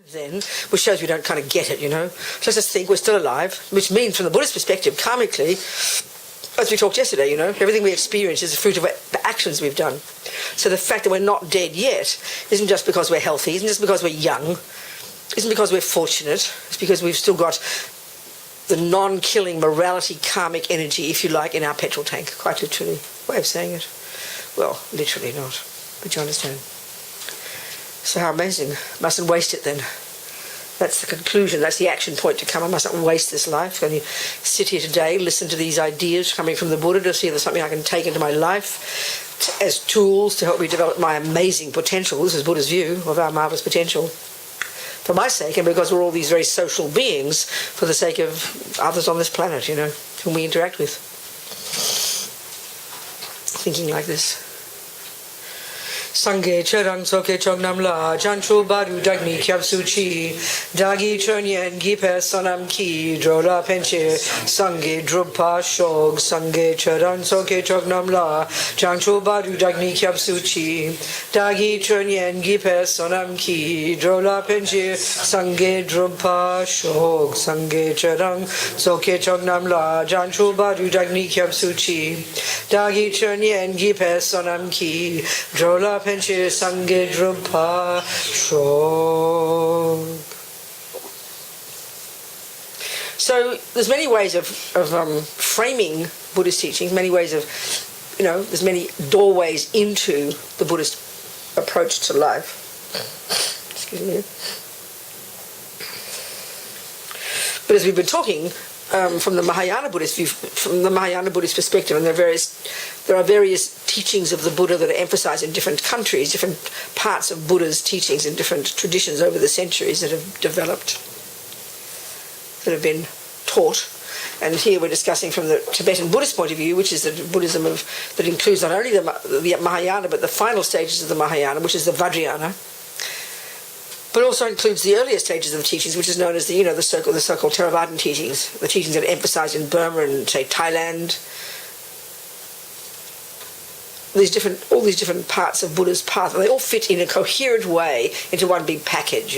Then, which shows we don't kind of get it, Just us think we're still alive, which means from the Buddhist perspective, karmically, as we talked yesterday, everything we experience is the fruit of the actions we've done. So the fact that we're not dead yet isn't just because we're healthy, isn't just because we're young, isn't because we're fortunate, it's because we've still got the non-killing morality karmic energy, if you like, in our petrol tank, quite literally. Way of saying it. Well, literally not, but you understand. So how amazing. Mustn't waste it then. That's the conclusion, that's the action point to come. I mustn't waste this life. Can you sit here today, listen to these ideas coming from the Buddha to see if there's something I can take into my life as tools to help me develop my amazing potential. This is Buddha's view of our marvellous potential. For my sake, and because we're all these very social beings, for the sake of others on this planet, whom we interact with. Thinking like this. Sangye cherang soke chognam la janchu baru dagni kyabsu chi dagi chonyen gipe sonam ki drola penche sangye drupa shog sangye cherang soke chognam la janchu baru dagni kyabsu chi dagi chonyen gipe sonam ki drola penche sangye drupa shog sangye cherang soke chognam la janchu baru dagni kyabsu chi dagi chonyen gipe sonam ki drola penche sangye drupa shog. So there's many ways of framing Buddhist teachings, many ways of, there's many doorways into the Buddhist approach to life. Excuse me. But as we've been talking, from the Mahayana Buddhist view, from the Mahayana Buddhist perspective, and there are various teachings of the Buddha that are emphasized in different countries, different parts of Buddha's teachings in different traditions over the centuries that have developed, that have been taught. And here we're discussing from the Tibetan Buddhist point of view, which is the Buddhism that includes not only the Mahayana, but the final stages of the Mahayana, which is the Vajrayana, but also includes the earlier stages of the teachings, which is known as the so-called Theravadan teachings, the teachings that are emphasized in Burma and, say, Thailand. All these different parts of Buddha's path, and they all fit in a coherent way into one big package,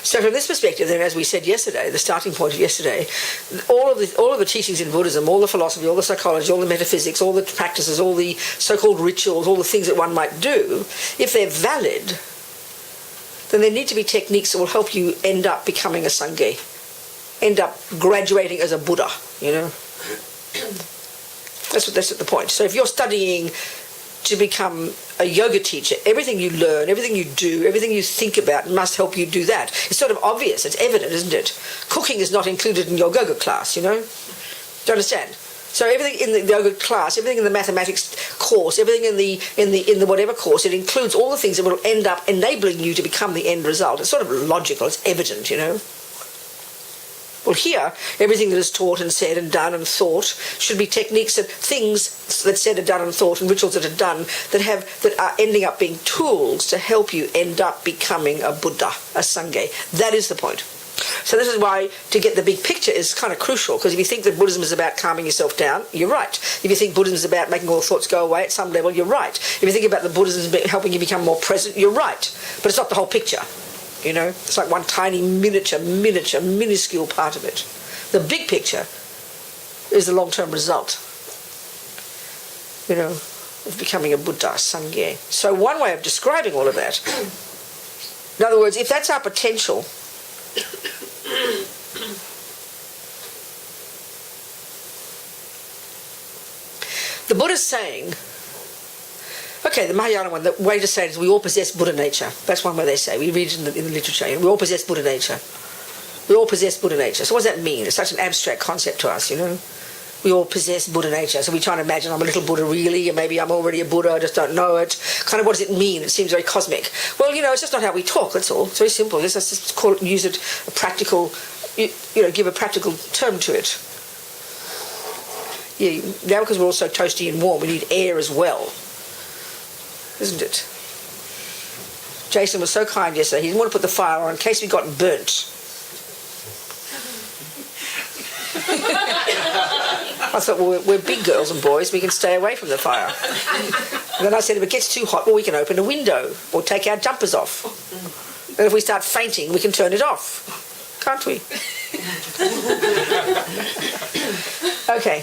So from this perspective, then, as we said yesterday, the starting point of yesterday, all of the teachings in Buddhism, all the philosophy, all the psychology, all the metaphysics, all the practices, all the so-called rituals, all the things that one might do, if they're valid, then there need to be techniques that will help you end up becoming a Sangye, end up graduating as a Buddha, That's the point. So if you're studying to become a yoga teacher, everything you learn, everything you do, everything you think about must help you do that. It's sort of obvious, it's evident, isn't it? Cooking is not included in your yoga class, Do you understand? So everything in the yoga class, everything in the mathematics course, everything in the whatever course, it includes all the things that will end up enabling you to become the end result. It's sort of logical, it's evident, Well, here, everything that is taught and said and done and thought should be techniques and things that said and done and thought and rituals that are done that are ending up being tools to help you end up becoming a Buddha, a Sangye. That is the point. So this is why to get the big picture is kind of crucial, because if you think that Buddhism is about calming yourself down, you're right. If you think Buddhism is about making all thoughts go away at some level, you're right. If you think about the Buddhism as helping you become more present, you're right. But it's not the whole picture. It's like one tiny minuscule part of it. The big picture is the long-term result, of becoming a Buddha, Sangye. So one way of describing all of that, in other words, if that's our potential, the Buddha's saying, okay, the Mahayana one, the way to say it is we all possess Buddha nature. That's one way they say. We read it in the literature. We all possess Buddha nature. We all possess Buddha nature. So what does that mean? It's such an abstract concept to us, We all possess Buddha nature. So we try to imagine I'm a little Buddha really, or maybe I'm already a Buddha, I just don't know it. Kind of what does it mean? It seems very cosmic. Well, it's just not how we talk, that's all. It's very simple. Let's just use it a practical, give a practical term to it. Yeah, now because we're all so toasty and warm, we need air as well. Isn't it? Jason was so kind yesterday. He didn't want to put the fire on in case we got burnt. I thought, well, we're big girls and boys. We can stay away from the fire. And then I said, if it gets too hot, well, we can open a window or take our jumpers off. And if we start fainting, we can turn it off. Can't we? Okay.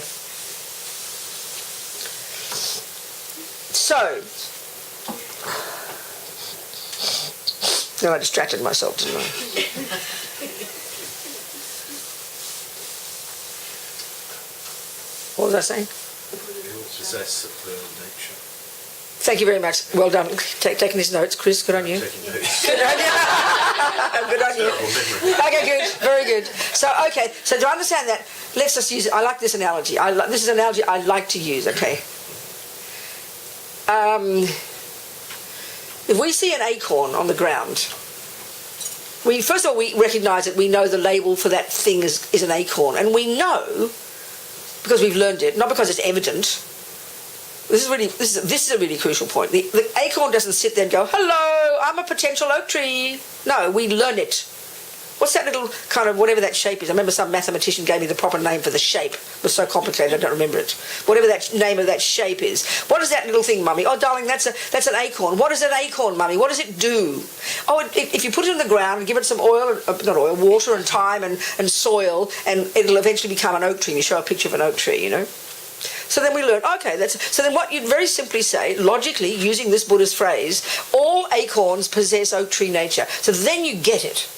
So, no, I distracted myself, didn't I? What was I saying? Possess of nature. Thank you very much. Well done. Taking his notes, Chris. Good on you. Taking notes. Good on you. Good on you. Okay, good. Very good. So, okay. So to understand that, let's just use it. I like this analogy. This is an analogy I like to use, okay? If we see an acorn on the ground, first of all, we recognise it. We know the label for that thing is an acorn. And we know, because we've learned it, not because it's evident. This is a really crucial point. The acorn doesn't sit there and go, hello, I'm a potential oak tree. No, we learn it. What's that little kind of, whatever that shape is? I remember some mathematician gave me the proper name for the shape. It was so complicated, I don't remember it. Whatever that name of that shape is. What is that little thing, Mummy? Oh, darling, that's an acorn. What is an acorn, Mummy? What does it do? Oh, if you put it in the ground and give it some water and time and soil, and it'll eventually become an oak tree. You show a picture of an oak tree, you know. So then we learn, okay, so then what you'd very simply say, logically, using this Buddhist phrase, all acorns possess oak tree nature. So then you get it.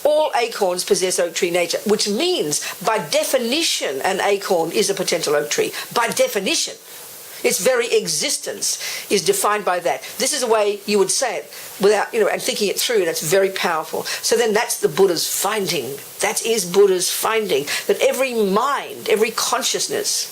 All acorns possess oak tree nature, which means, by definition, an acorn is a potential oak tree. By definition. Its very existence is defined by that. This is the way you would say it, without, and thinking it through, and it's very powerful. So then that's the Buddha's finding. That is Buddha's finding, that every mind, every consciousness,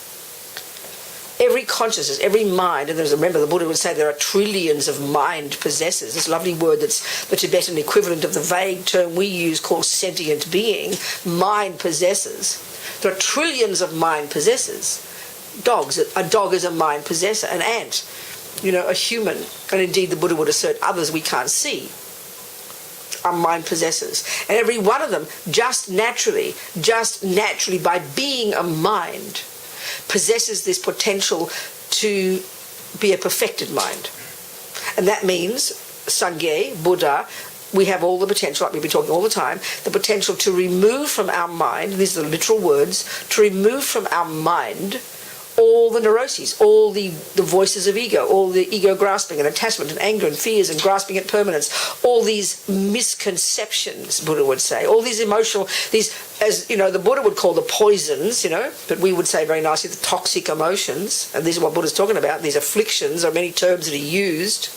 every mind, and remember the Buddha would say there are trillions of mind possessors, this lovely word that's the Tibetan equivalent of the vague term we use called sentient being, mind possessors. There are trillions of mind possessors. A dog is a mind possessor, an ant, a human, and indeed the Buddha would assert others we can't see are mind possessors. And every one of them, just naturally, by being a mind, possesses this potential to be a perfected mind. And that means, Sangye, Buddha, we have all the potential, like we've been talking all the time, the potential to remove from our mind, these are the literal words, to remove from our mind all the neuroses, all the voices of ego, all the ego grasping and attachment and anger and fears and grasping at permanence, all these misconceptions, Buddha would say, all these emotional, as the Buddha would call the poisons, but we would say very nicely the toxic emotions, and these are what Buddha's talking about, these afflictions are many terms that he used.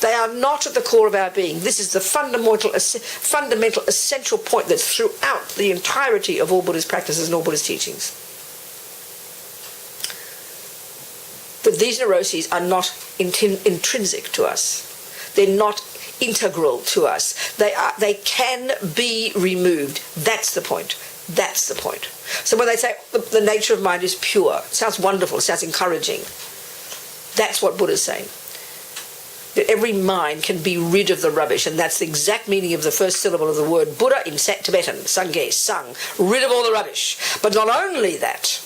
They are not at the core of our being. This is the fundamental essential point that's throughout the entirety of all Buddhist practices and all Buddhist teachings. That these neuroses are not intrinsic to us. They're not integral to us. They can be removed. That's the point. That's the point. So when they say the nature of mind is pure, it sounds wonderful, it sounds encouraging. That's what Buddha's saying. That every mind can be rid of the rubbish, and that's the exact meaning of the first syllable of the word Buddha in Tibetan, Sangye, sang, rid of all the rubbish. But not only that,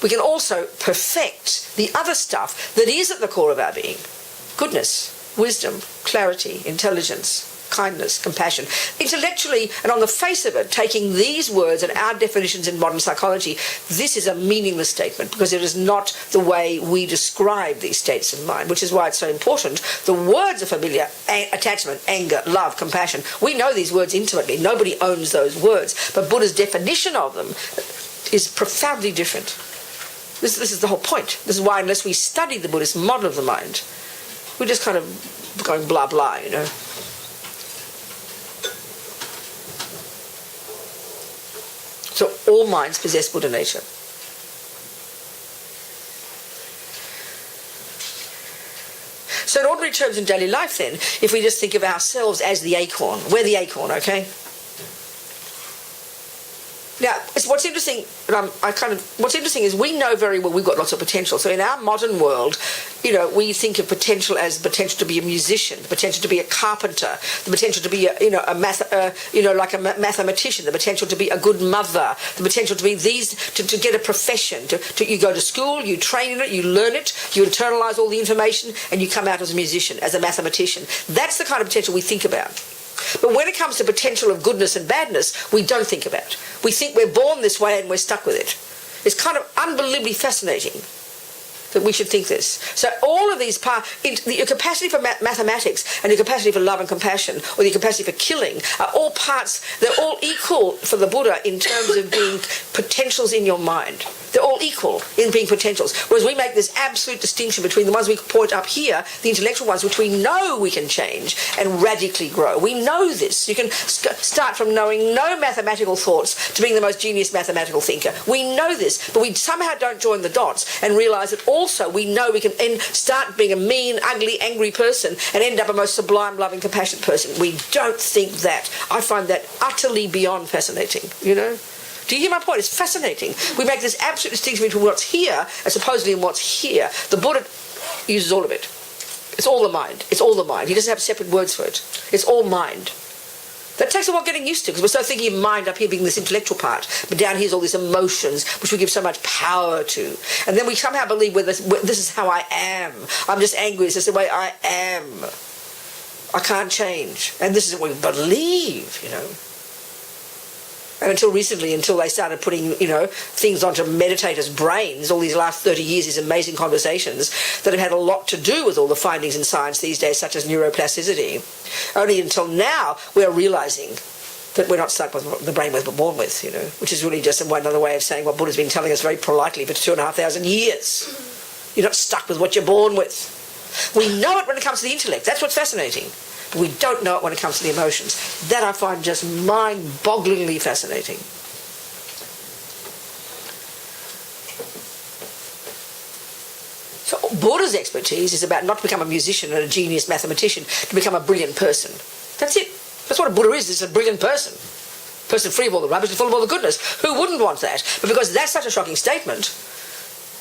we can also perfect the other stuff that is at the core of our being. Goodness, wisdom, clarity, intelligence, kindness, compassion. Intellectually, and on the face of it, taking these words and our definitions in modern psychology, this is a meaningless statement because it is not the way we describe these states of mind, which is why it's so important. The words are familiar: attachment, anger, love, compassion. We know these words intimately. Nobody owns those words. But Buddha's definition of them is profoundly different. This is the whole point. This is why, unless we study the Buddhist model of the mind, we're just kind of going blah blah, So all minds possess Buddha nature. So in ordinary terms in daily life then, if we just think of ourselves as the acorn, we're the acorn, okay? Now, what's interesting, what's interesting is we know very well we've got lots of potential. So in our modern world, we think of potential as the potential to be a musician, the potential to be a carpenter, the potential to be like a mathematician, the potential to be a good mother, the potential to be to get a profession. You go to school, you train in it, you learn it, you internalize all the information, and you come out as a musician, as a mathematician. That's the kind of potential we think about. But when it comes to potential of goodness and badness, we don't think about. We think we're born this way and we're stuck with it. It's kind of unbelievably fascinating that we should think this. So all of these your capacity for mathematics and your capacity for love and compassion, or your capacity for killing, are all parts, they're all equal for the Buddha in terms of being potentials in your mind. They're all equal in being potentials. Whereas we make this absolute distinction between the ones we point up here, the intellectual ones, which we know we can change and radically grow. We know this. You can start from knowing no mathematical thoughts to being the most genius mathematical thinker. We know this, but we somehow don't join the dots and realize that also we know we can start being a mean, ugly, angry person and end up a most sublime, loving, compassionate person. We don't think that. I find that utterly beyond fascinating, Do you hear my point? It's fascinating. We make this absolute distinction between what's here and supposedly and what's here. The Buddha uses all of it. It's all the mind. It's all the mind. He doesn't have separate words for it. It's all mind. That takes a while getting used to, because we're so thinking of mind up here being this intellectual part, but down here's all these emotions which we give so much power to. And then we somehow believe this is how I am. I'm just angry. This is the way I am. I can't change. And this is what we believe, And until recently, until they started putting, things onto meditators' brains, all these last 30 years, these amazing conversations that have had a lot to do with all the findings in science these days, such as neuroplasticity. Only until now, we're realizing that we're not stuck with what the brain was born with, which is really just another way of saying what Buddha's been telling us very politely for 2,500 years. You're not stuck with what you're born with. We know it when it comes to the intellect. That's what's fascinating. But we don't know it when it comes to the emotions. That I find just mind-bogglingly fascinating. So Buddha's expertise is about not to become a musician and a genius mathematician, to become a brilliant person. That's it. That's what a Buddha is. It's a brilliant person. Person free of all the rubbish and full of all the goodness. Who wouldn't want that? But because that's such a shocking statement,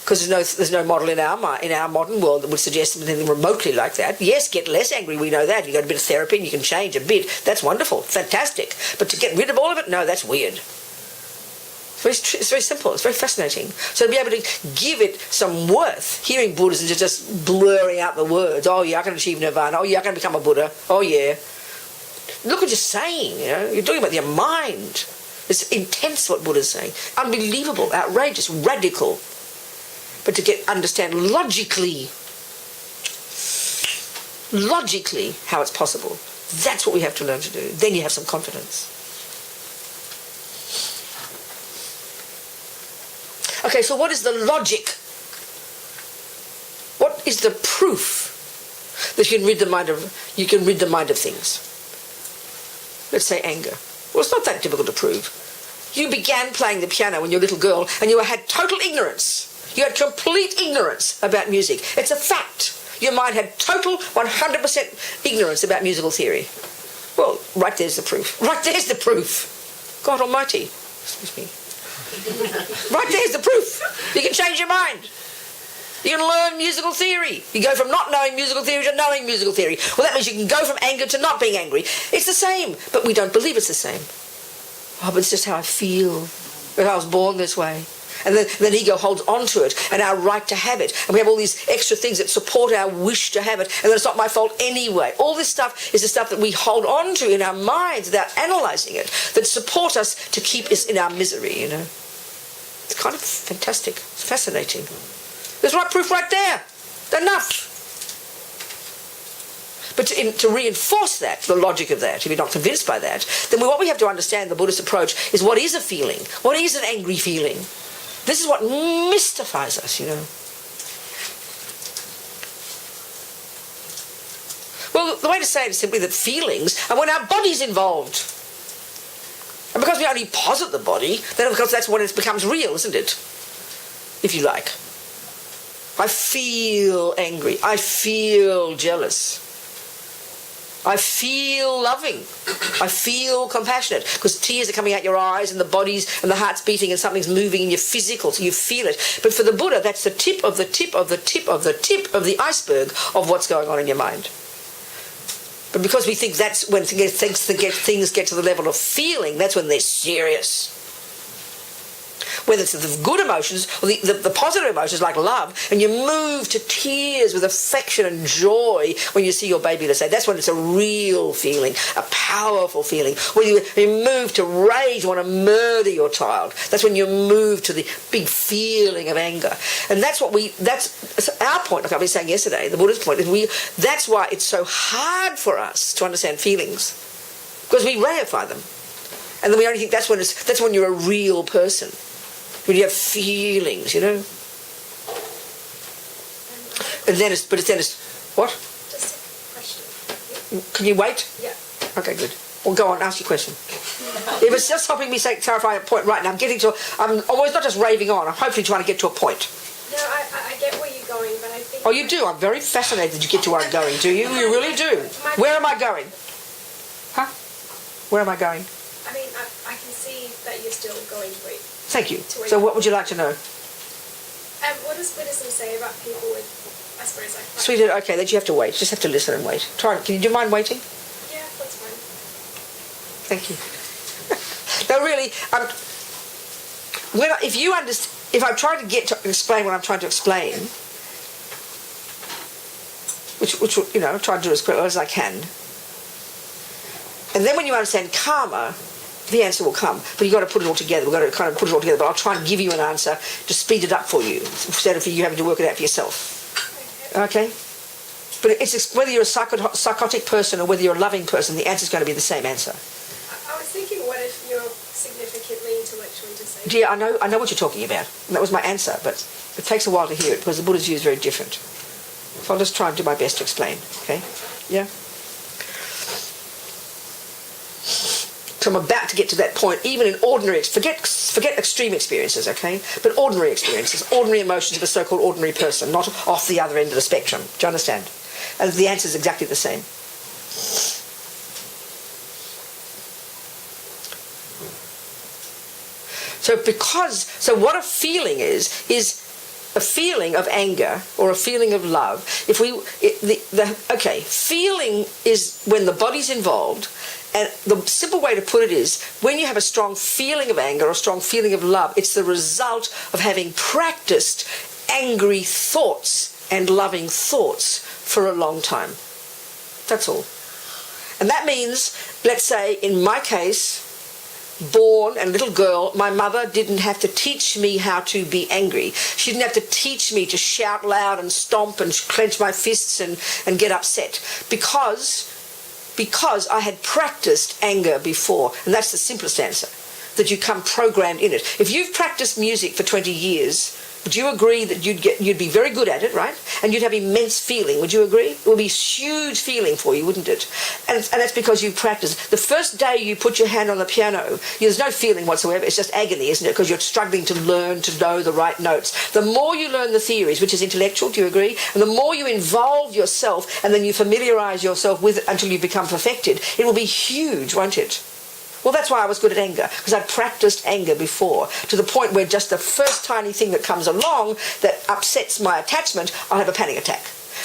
because there's no model in our modern world that would suggest anything remotely like that. Yes, get less angry, we know that. You got a bit of therapy and you can change a bit. That's wonderful, fantastic. But to get rid of all of it, no, that's weird. It's very simple, it's very fascinating. So to be able to give it some worth, hearing Buddhism and just blurring out the words, oh yeah, I can achieve nirvana, oh yeah, I can become a Buddha, oh yeah. Look what you're saying, you're talking about your mind. It's intense what Buddha's saying. Unbelievable, outrageous, radical. But to understand logically how it's possible. That's what we have to learn to do. Then you have some confidence. Okay, so what is the logic? What is the proof that you can rid the mind of things? Let's say anger. Well, it's not that difficult to prove. You began playing the piano when you were a little girl and you had total ignorance. You had complete ignorance about music. It's a fact. Your mind had total 100% ignorance about musical theory. Well, right there's the proof. Right there's the proof. God almighty. Excuse me. Right there's the proof. You can change your mind. You can learn musical theory. You go from not knowing musical theory to knowing musical theory. Well, that means you can go from anger to not being angry. It's the same, but we don't believe it's the same. Oh, but it's just how I feel. But I was born this way. And then ego holds on to it, and our right to have it. And we have all these extra things that support our wish to have it, and then it's not my fault anyway. All this stuff is the stuff that we hold on to in our minds without analysing it, that support us to keep us in our misery, It's kind of fantastic. It's fascinating. There's right proof right there. Enough. But to reinforce that, the logic of that, if you're not convinced by that, then what we have to understand, the Buddhist approach, is what is a feeling? What is an angry feeling? This is what mystifies us, Well, the way to say it is simply that feelings are when our body's involved. And because we only posit the body, then of course that's when it becomes real, isn't it? If you like. I feel angry. I feel jealous. I feel loving. I feel compassionate because tears are coming out your eyes and the bodies and the heart's beating and something's moving in your physical, so you feel it. But for the Buddha, that's the tip of the tip of the tip of the tip of the iceberg of what's going on in your mind. But because we think that's when things get to the level of feeling, that's when they're serious. Whether it's the good emotions or the positive emotions like love, and you move to tears with affection and joy when you see your baby, let's say, that's when it's a real feeling, a powerful feeling. When you move to rage, you want to murder your child, that's when you move to the big feeling of anger. And that's our point, like I've been saying yesterday, the Buddha's point, is that's why it's so hard for us to understand feelings, because we reify them. And then we only think that's when you're a real person. When you have feelings, you know. And then it's what? Just a question. Can you wait? Yeah. Okay, good. Well, go on, ask your question. It was just helping me clarify a point right now. I'm always not just raving on. I'm hopefully trying to get to a point. No, I get where you're going, but I think... Oh, you do? I'm very fascinated you get to where I'm going. Do you? You really do. Where am I going? Huh? Where am I going? I mean, I can see that you're still going to it. Thank you. So what would you like to know? What does Buddhism say about people with, I suppose, like... Sweetheart, okay, that you have to wait. Just have to listen and wait. Do you mind waiting? Yeah, that's fine. Thank you. No, really, if I'm trying to explain what I'm trying to explain, which you know, I'm trying to do as quickly as I can, and then when you understand karma, the answer will come. But you've got to put it all together. We've got to kind of put it all together. But I'll try and give you an answer to speed it up for you, instead of you having to work it out for yourself. Okay? But it's whether you're a psychotic person or whether you're a loving person, the answer's going to be the same answer. I was thinking, what if you're significantly intellectually disabled? Dear, I know what you're talking about. And that was my answer, but it takes a while to hear it because the Buddha's view is very different. So I'll just try and do my best to explain. Okay? Yeah? So I'm about to get to that point, even in ordinary, forget extreme experiences, okay? But ordinary experiences, ordinary emotions of a so-called ordinary person, not off the other end of the spectrum. Do you understand? And the answer is exactly the same. So what a feeling is a feeling of anger or a feeling of love. Feeling is when the body's involved. And the simple way to put it is, when you have a strong feeling of anger or a strong feeling of love, it's the result of having practiced angry thoughts and loving thoughts for a long time. That's all. And that means, let's say, in my case, born and little girl, my mother didn't have to teach me how to be angry. She didn't have to teach me to shout loud and stomp and clench my fists and get upset. Because I had practiced anger before. And that's the simplest answer, that you come programmed in it. If you've practiced music for 20 years, would you agree that you'd be very good at it, right? And you'd have immense feeling, would you agree? It would be huge feeling for you, wouldn't it? And that's because you've practiced. The first day you put your hand on the piano, there's no feeling whatsoever. It's just agony, isn't it? Because you're struggling to learn to know the right notes. The more you learn the theories, which is intellectual, do you agree? And the more you involve yourself and then you familiarise yourself with it until you become perfected, it will be huge, won't it? Well, that's why I was good at anger, because I'd practiced anger before, to the point where just the first tiny thing that comes along that upsets my attachment, I'll have a panic attack.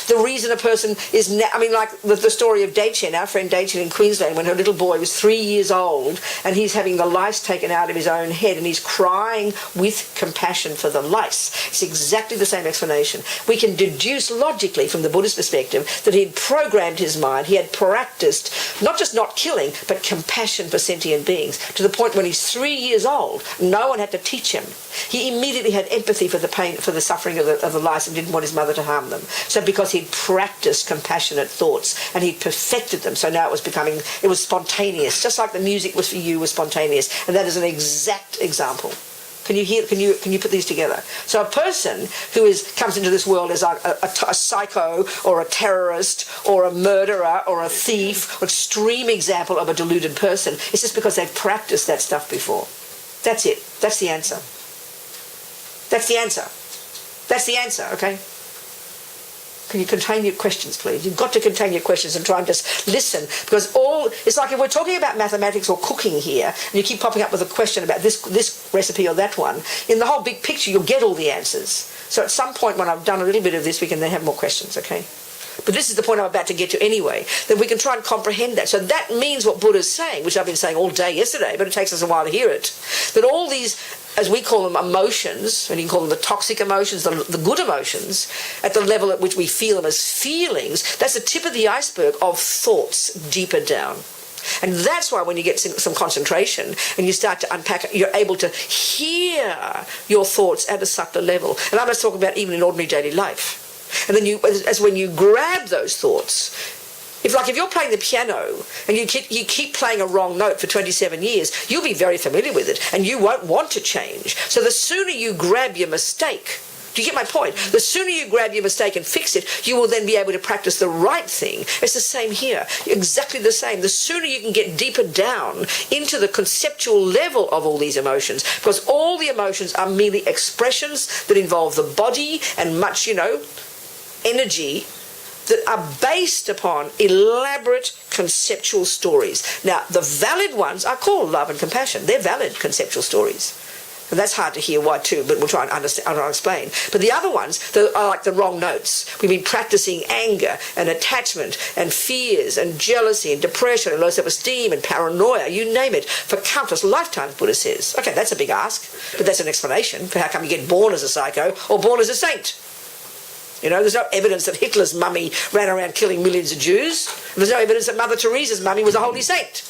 The reason a person is, like the story of Dachin, our friend Dachin in Queensland, when her little boy was 3 years old and he's having the lice taken out of his own head and he's crying with compassion for the lice. It's exactly the same explanation. We can deduce logically from the Buddhist perspective that he'd programmed his mind, he had practiced not just not killing, but compassion for sentient beings, to the point when he's 3 years old, no one had to teach him. He immediately had empathy for the pain, for the suffering of the lice, and didn't want his mother to harm them. So because he'd practiced compassionate thoughts and he'd perfected them, so now it was spontaneous, just like the music was for you was spontaneous. And that is an exact example. Can you put these together? So a person who comes into this world as a psycho or a terrorist or a murderer or a thief, or extreme example of a deluded person, it's just because they've practiced that stuff before. That's it. That's the answer. That's the answer. That's the answer, okay? Can you contain your questions, please? You've got to contain your questions and try and just listen, because it's like if we're talking about mathematics or cooking here, and you keep popping up with a question about this recipe or that one, in the whole big picture you'll get all the answers. So at some point when I've done a little bit of this, we can then have more questions, okay? But this is the point I'm about to get to anyway, that we can try and comprehend that. So that means what Buddha's saying, which I've been saying all day yesterday, but it takes us a while to hear it, that all these, as we call them, emotions, and you can call them the toxic emotions, the good emotions, at the level at which we feel them as feelings, that's the tip of the iceberg of thoughts deeper down. And that's why when you get some concentration and you start to unpack it, you're able to hear your thoughts at a subtler level. And I'm just talking about even in ordinary daily life. And then when you grab those thoughts, if you're playing the piano and you keep playing a wrong note for 27 years, you'll be very familiar with it and you won't want to change. So the sooner you grab your mistake, do you get my point? The sooner you grab your mistake and fix it, you will then be able to practice the right thing. It's the same here, exactly the same. The sooner you can get deeper down into the conceptual level of all these emotions, because all the emotions are merely expressions that involve the body and much, energy that are based upon elaborate conceptual stories. Now, the valid ones are called love and compassion. They're valid conceptual stories. And that's hard to hear why too, but we'll try and understand, I'll explain. But the other ones are like the wrong notes. We've been practicing anger and attachment and fears and jealousy and depression and low self-esteem and paranoia, you name it, for countless lifetimes, Buddha says. Okay, that's a big ask, but that's an explanation for how come you get born as a psycho or born as a saint. There's no evidence that Hitler's mummy ran around killing millions of Jews. There's no evidence that Mother Teresa's mummy was a holy saint.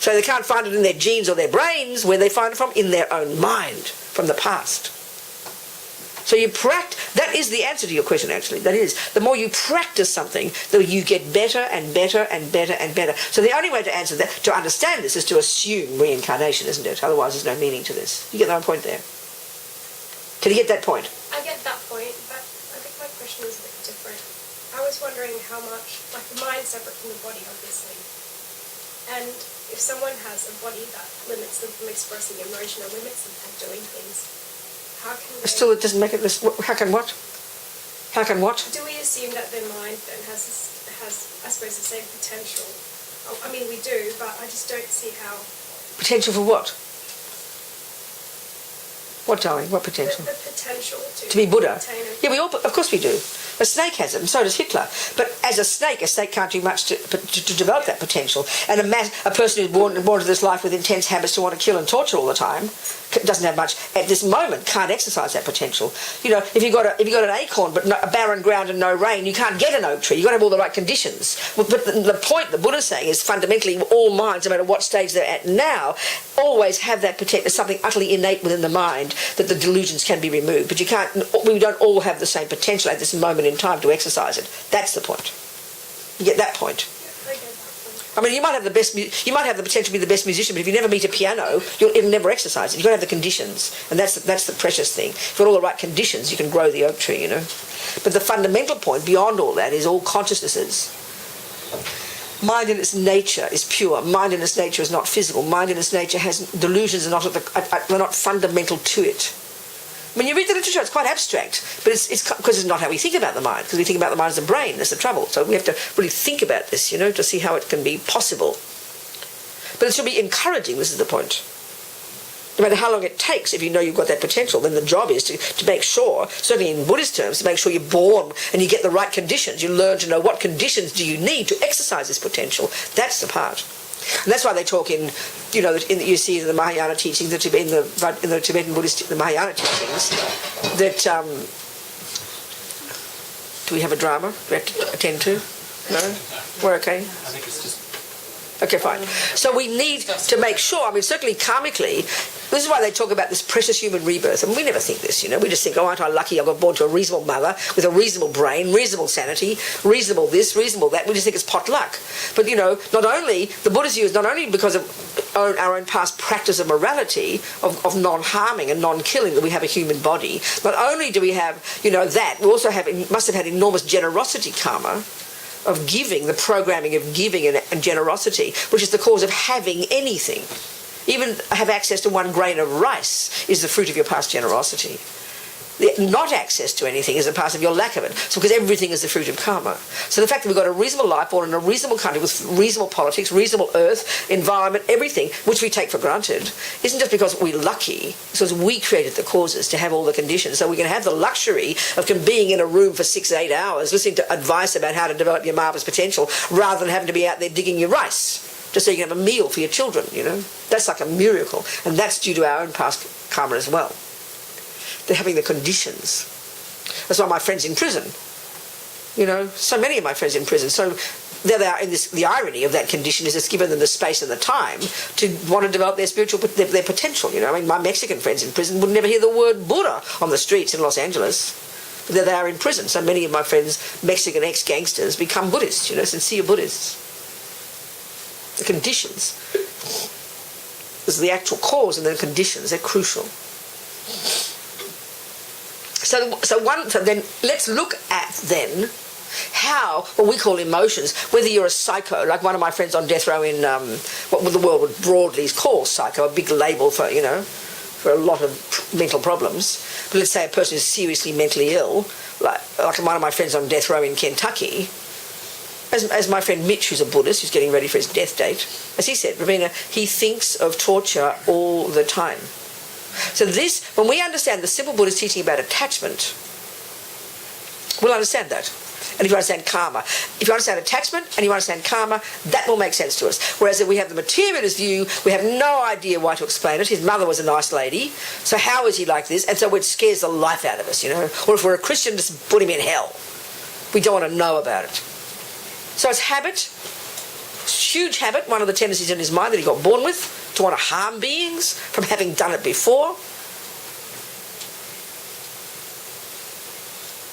So they can't find it in their genes or their brains. Where they find it from? In their own mind, from the past. So that is the answer to your question, actually. That is, the more you practice something, the more you get better and better and better and better. So the only way to answer that, to understand this, is to assume reincarnation, isn't it? Otherwise there's no meaning to this. You get my point there? Can you get that point? I get that point, but I think my question is a bit different. I was wondering how much, the mind's separate from the body, obviously. And if someone has a body that limits them from expressing emotion or limits them from doing things, how can they... Still, it doesn't make it... How can what? How can what? Do we assume that their mind then has I suppose, the same potential? I mean, we do, but I just don't see how... Potential for what? What, darling? What potential? The potential to be Buddha. Yeah, of course we do. A snake has it, and so does Hitler. But as a snake can't do much to develop that potential. And a person who's born to this life with intense habits to want to kill and torture all the time doesn't have much at this moment, can't exercise that potential. If you've got an acorn but a barren ground and no rain, you can't get an oak tree. You've got to have all the right conditions. But the point the Buddha's saying is fundamentally all minds, no matter what stage they're at now, always have that potential. There's something utterly innate within the mind that the delusions can be removed. But we don't all have the same potential at this moment in time to exercise it. That's the point. You get that point? I mean, you might have the potential to be the best musician, but if you never meet a piano, you'll never exercise it. You've got to have the conditions, and that's the precious thing. If you've got all the right conditions, you can grow the oak tree, But the fundamental point beyond all that is all consciousnesses. Mind in its nature is pure. Mind in its nature is not physical. Mind in its nature has delusions are not fundamental to it. When you read the literature, it's quite abstract, but it's because it's not how we think about the mind, because we think about the mind as a brain. That's the trouble. So we have to really think about this, to see how it can be possible. But it should be encouraging, this is the point. No matter how long it takes, if you know you've got that potential, then the job is to make sure, certainly in Buddhist terms, to make sure you're born and you get the right conditions. You learn to know what conditions do you need to exercise this potential. That's the part. And that's why they talk you see in the Mahayana teachings, in the Tibetan Buddhist, the Mahayana teachings, that, do we have a drama we have to attend to? No? We're okay? I think it's just... Okay, fine. So we need to make sure, certainly karmically, this is why they talk about this precious human rebirth. And we never think this, We just think, aren't I lucky I got born to a reasonable mother with a reasonable brain, reasonable sanity, reasonable this, reasonable that. We just think it's pot luck. But, not only, the Buddha's view is not only because of our own past practice of morality, of non-harming and non-killing, that we have a human body. Not only do we have, that, we also must have had enormous generosity karma, of giving, the programming of giving and generosity, which is the cause of having anything. Even have access to one grain of rice is the fruit of your past generosity. The not access to anything is a part of your lack of it. So because everything is the fruit of karma. So the fact that we've got a reasonable life, born in a reasonable country with reasonable politics, reasonable earth, environment, everything, which we take for granted, isn't just because we're lucky. It's because we created the causes to have all the conditions. So we can have the luxury of being in a room for 6 to 8 hours, listening to advice about how to develop your marvellous potential, rather than having to be out there digging your rice, just so you can have a meal for your children, you know. That's like a miracle. And that's due to our own past karma as well. They're having the conditions. That's why my friends in prison, you know, so many of my friends in prison. So there they are in this, the irony of that condition is it's given them the space and the time to want to develop their spiritual, their potential, you know. I mean, my Mexican friends in prison would never hear the word Buddha on the streets in Los Angeles. But there they are in prison. So many of my friends, Mexican ex-gangsters, become Buddhists, you know, sincere Buddhists. The conditions. There's the actual cause and the conditions. They're crucial. So then let's look at then how what we call emotions, whether you're a psycho, like one of my friends on death row in what the world would broadly call psycho, a big label for, you know, for a lot of mental problems. But let's say a person is seriously mentally ill, like one of my friends on death row in Kentucky, as my friend Mitch, who's a Buddhist, who's getting ready for his death date, as he said, Ravina, he thinks of torture all the time. So this, when we understand the simple Buddhist teaching about attachment, we'll understand that. And if you understand karma, if you understand attachment and you understand karma, that will make sense to us. Whereas if we have the materialist view, we have no idea why to explain it. His mother was a nice lady, so how is he like this? And so it scares the life out of us, you know. Or if we're a Christian, just put him in hell. We don't want to know about it. So it's habit, huge habit, one of the tendencies in his mind that he got born with, to want to harm beings from having done it before.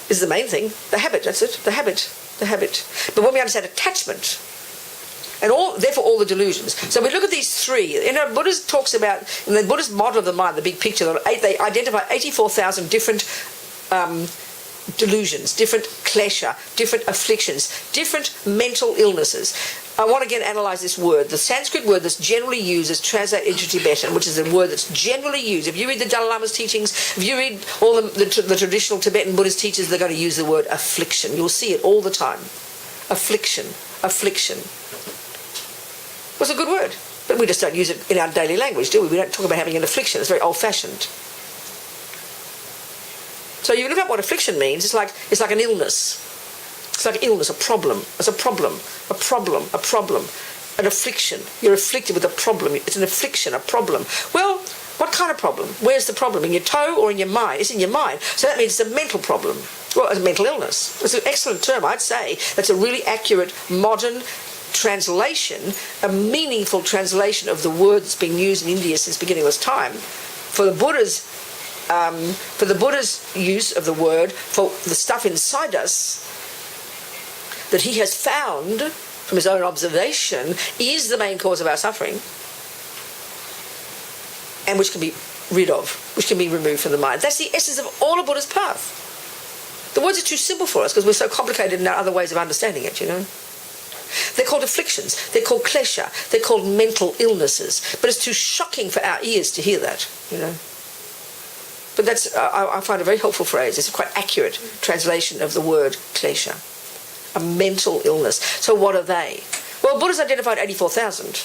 Is the main thing. The habit, that's it. The habit. But when we understand attachment, and therefore all the delusions. So we look at these three. You know, Buddha talks about, in the Buddhist model of the mind, the big picture, they identify 84,000 different delusions, different klesha, different afflictions, different mental illnesses. I want to again analyse this word. The Sanskrit word that's generally used is translated into Tibetan, which is a word that's generally used. If you read the Dalai Lama's teachings, if you read all the traditional Tibetan Buddhist teachers, they're going to use the word affliction. You'll see it all the time. Affliction. It's a good word, but we just don't use it in our daily language, do we? We don't talk about having an affliction. It's very old-fashioned. So you look up what affliction means, it's like an illness. It's like illness, a problem. It's a problem. An affliction. You're afflicted with a problem. It's an affliction, a problem. Well, what kind of problem? Where's the problem? In your toe or in your mind? It's in your mind. So that means it's a mental problem. Well, it's a mental illness. It's an excellent term, I'd say. That's a really accurate, modern translation, a meaningful translation of the word that's been used in India since beginningless time. For the Buddha's use of the word, for the stuff inside us that he has found from his own observation is the main cause of our suffering, and which can be rid of, which can be removed from the mind. That's the essence of all of Buddha's path. The words are too simple for us because we're so complicated in our other ways of understanding it, you know. They're called afflictions, they're called klesha, they're called mental illnesses, but it's too shocking for our ears to hear that, you know. But that's, I find a very helpful phrase. It's a quite accurate translation of the word klesha. A mental illness. So what are they? Well, Buddha's identified 84,000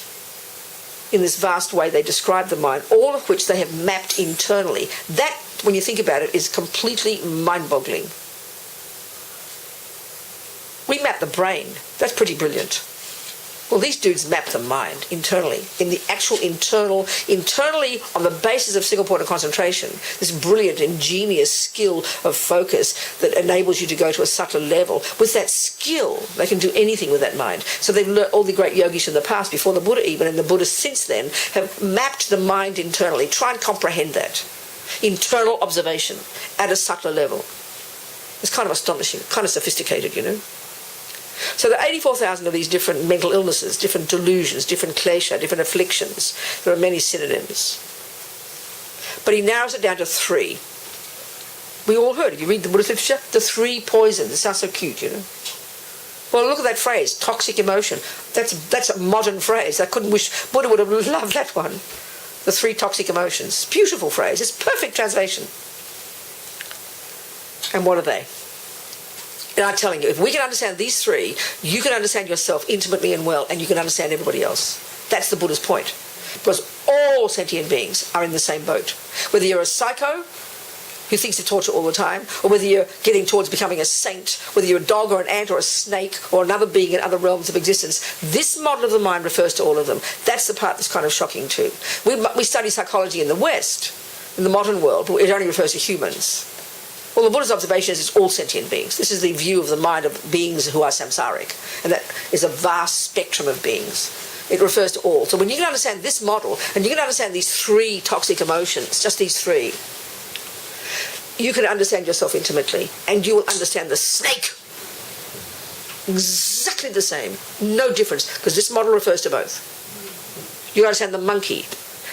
in this vast way they describe the mind, all of which they have mapped internally. That, when you think about it, is completely mind-boggling. We map the brain. That's pretty brilliant. Well, these dudes map the mind internally, in the actual internally on the basis of single point of concentration, this brilliant, ingenious skill of focus that enables you to go to a subtler level. With that skill, they can do anything with that mind. So they've learned, all the great yogis in the past, before the Buddha even, and the Buddhists since then, have mapped the mind internally. Try and comprehend that. Internal observation at a subtler level. It's kind of astonishing, kind of sophisticated, you know. So the 84,000 of these different mental illnesses, different delusions, different klesha, different afflictions. There are many synonyms. But he narrows it down to 3. We all heard it. You read the Buddhist literature, the 3 poisons. It sounds so cute, you know. Well, look at that phrase, toxic emotion. That's a modern phrase. I couldn't wish Buddha would have loved that one. The 3 toxic emotions. Beautiful phrase. It's perfect translation. And what are they? And I'm telling you, if we can understand these three, you can understand yourself intimately and well, and you can understand everybody else. That's the Buddha's point. Because all sentient beings are in the same boat. Whether you're a psycho who thinks of torture all the time, or whether you're getting towards becoming a saint, whether you're a dog or an ant or a snake or another being in other realms of existence, this model of the mind refers to all of them. That's the part that's kind of shocking too. We study psychology in the West, in the modern world, but it only refers to humans. Well, the Buddha's observation is it's all sentient beings. This is the view of the mind of beings who are samsaric, and that is a vast spectrum of beings. It refers to all. So when you can understand this model, and you can understand these three toxic emotions, just these three, you can understand yourself intimately, and you will understand the snake. Exactly the same. No difference, because this model refers to both. You understand the monkey.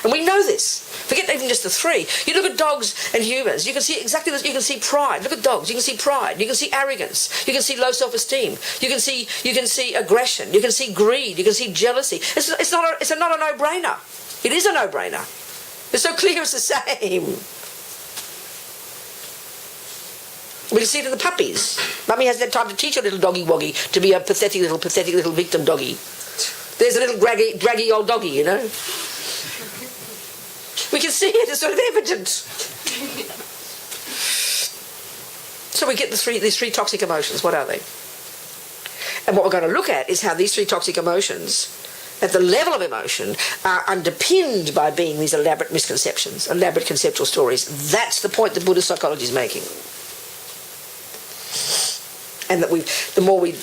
And we know this. Forget even just the three. You look at dogs and humans, you can see exactly this. You can see pride. Look at dogs. You can see pride. You can see arrogance. You can see low self-esteem. You can see aggression. You can see greed. You can see jealousy. It's not a no-brainer. It is a no-brainer. It's so clear it's the same. We can see it in the puppies. Mummy hasn't had time to teach a little doggy woggy to be a pathetic little victim doggy. There's a little draggy old doggy, you know. We can see it, it's sort of evident. So we get these three toxic emotions. What are they? And what we're going to look at is how these three toxic emotions, at the level of emotion, are underpinned by being these elaborate misconceptions, elaborate conceptual stories. That's the point that Buddhist psychology is making. And that the more we've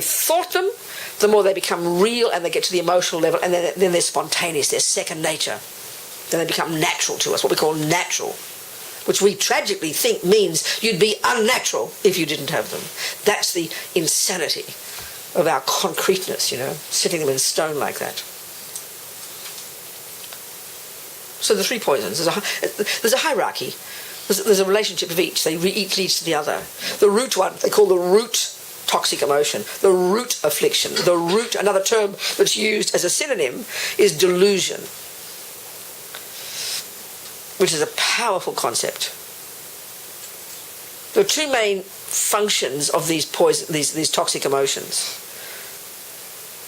thought them, the more they become real, and they get to the emotional level, and then they're spontaneous, they're second nature. Then they become natural to us, what we call natural, which we tragically think means you'd be unnatural if you didn't have them. That's the insanity of our concreteness, you know, setting them in stone like that. So the three poisons, there's a hierarchy. There's a relationship of each. Each leads to the other. The root one, they call the root toxic emotion, the root affliction. The root, another term that's used as a synonym, is delusion, which is a powerful concept. There are two main functions of these toxic emotions.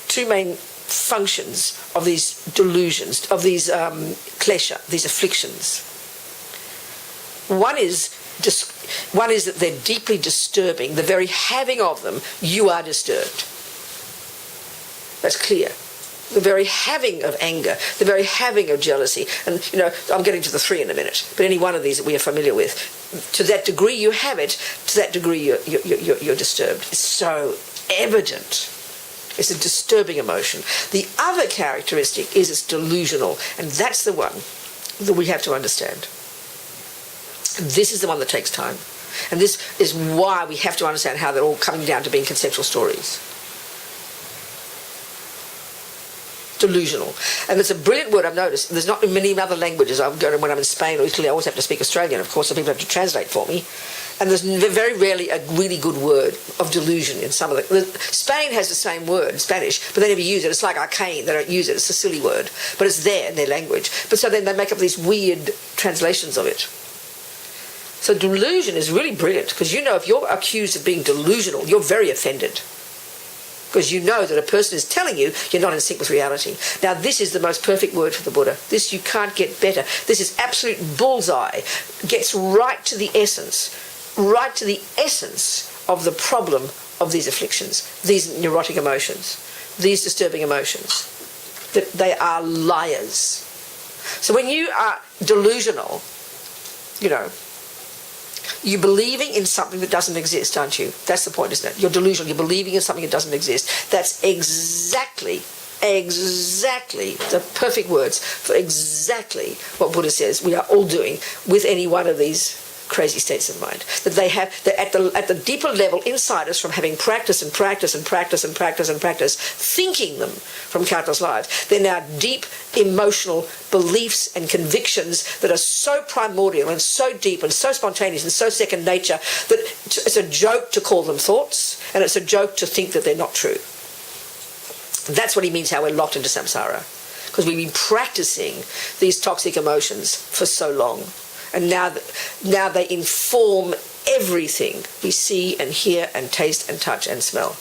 Two main functions of these delusions, of these klesha, these afflictions. One is that they're deeply disturbing. The very having of them, you are disturbed. That's clear. The very having of anger, the very having of jealousy, and you know, I'm getting to the three in a minute, but any one of these that we are familiar with, to that degree you have it, to that degree you're disturbed. It's so evident. It's a disturbing emotion. The other characteristic is it's delusional, and that's the one that we have to understand. And this is the one that takes time. And this is why we have to understand how they're all coming down to being conceptual stories. Delusional. And it's a brilliant word I've noticed. There's not in many other languages. When I'm in Spain or Italy, I always have to speak Australian, of course, so people have to translate for me. And there's very rarely a really good word of delusion in some of the... Spain has the same word in Spanish, but they never use it. It's like arcane. They don't use it. It's a silly word. But it's there in their language. But so then they make up these weird translations of it. So delusion is really brilliant, because you know if you're accused of being delusional, you're very offended. Because you know that a person is telling you you're not in sync with reality. Now this is the most perfect word for the Buddha. This you can't get better. This is absolute bullseye. Gets right to the essence of the problem of these afflictions, these neurotic emotions, these disturbing emotions. That they are liars. So when you are delusional, you know, you're believing in something that doesn't exist, aren't you? That's the point, isn't it? You're delusional. You're believing in something that doesn't exist. That's exactly the perfect words for exactly what Buddha says we are all doing with any one of these crazy states of mind. That they have, that at the deeper level inside us, from having practice, thinking them from countless lives, they're now deep emotional beliefs and convictions that are so primordial and so deep and so spontaneous and so second nature that it's a joke to call them thoughts, and it's a joke to think that they're not true. That's what he means, how we're locked into samsara, because we've been practicing these toxic emotions for so long. And now they inform everything we see and hear and taste and touch and smell.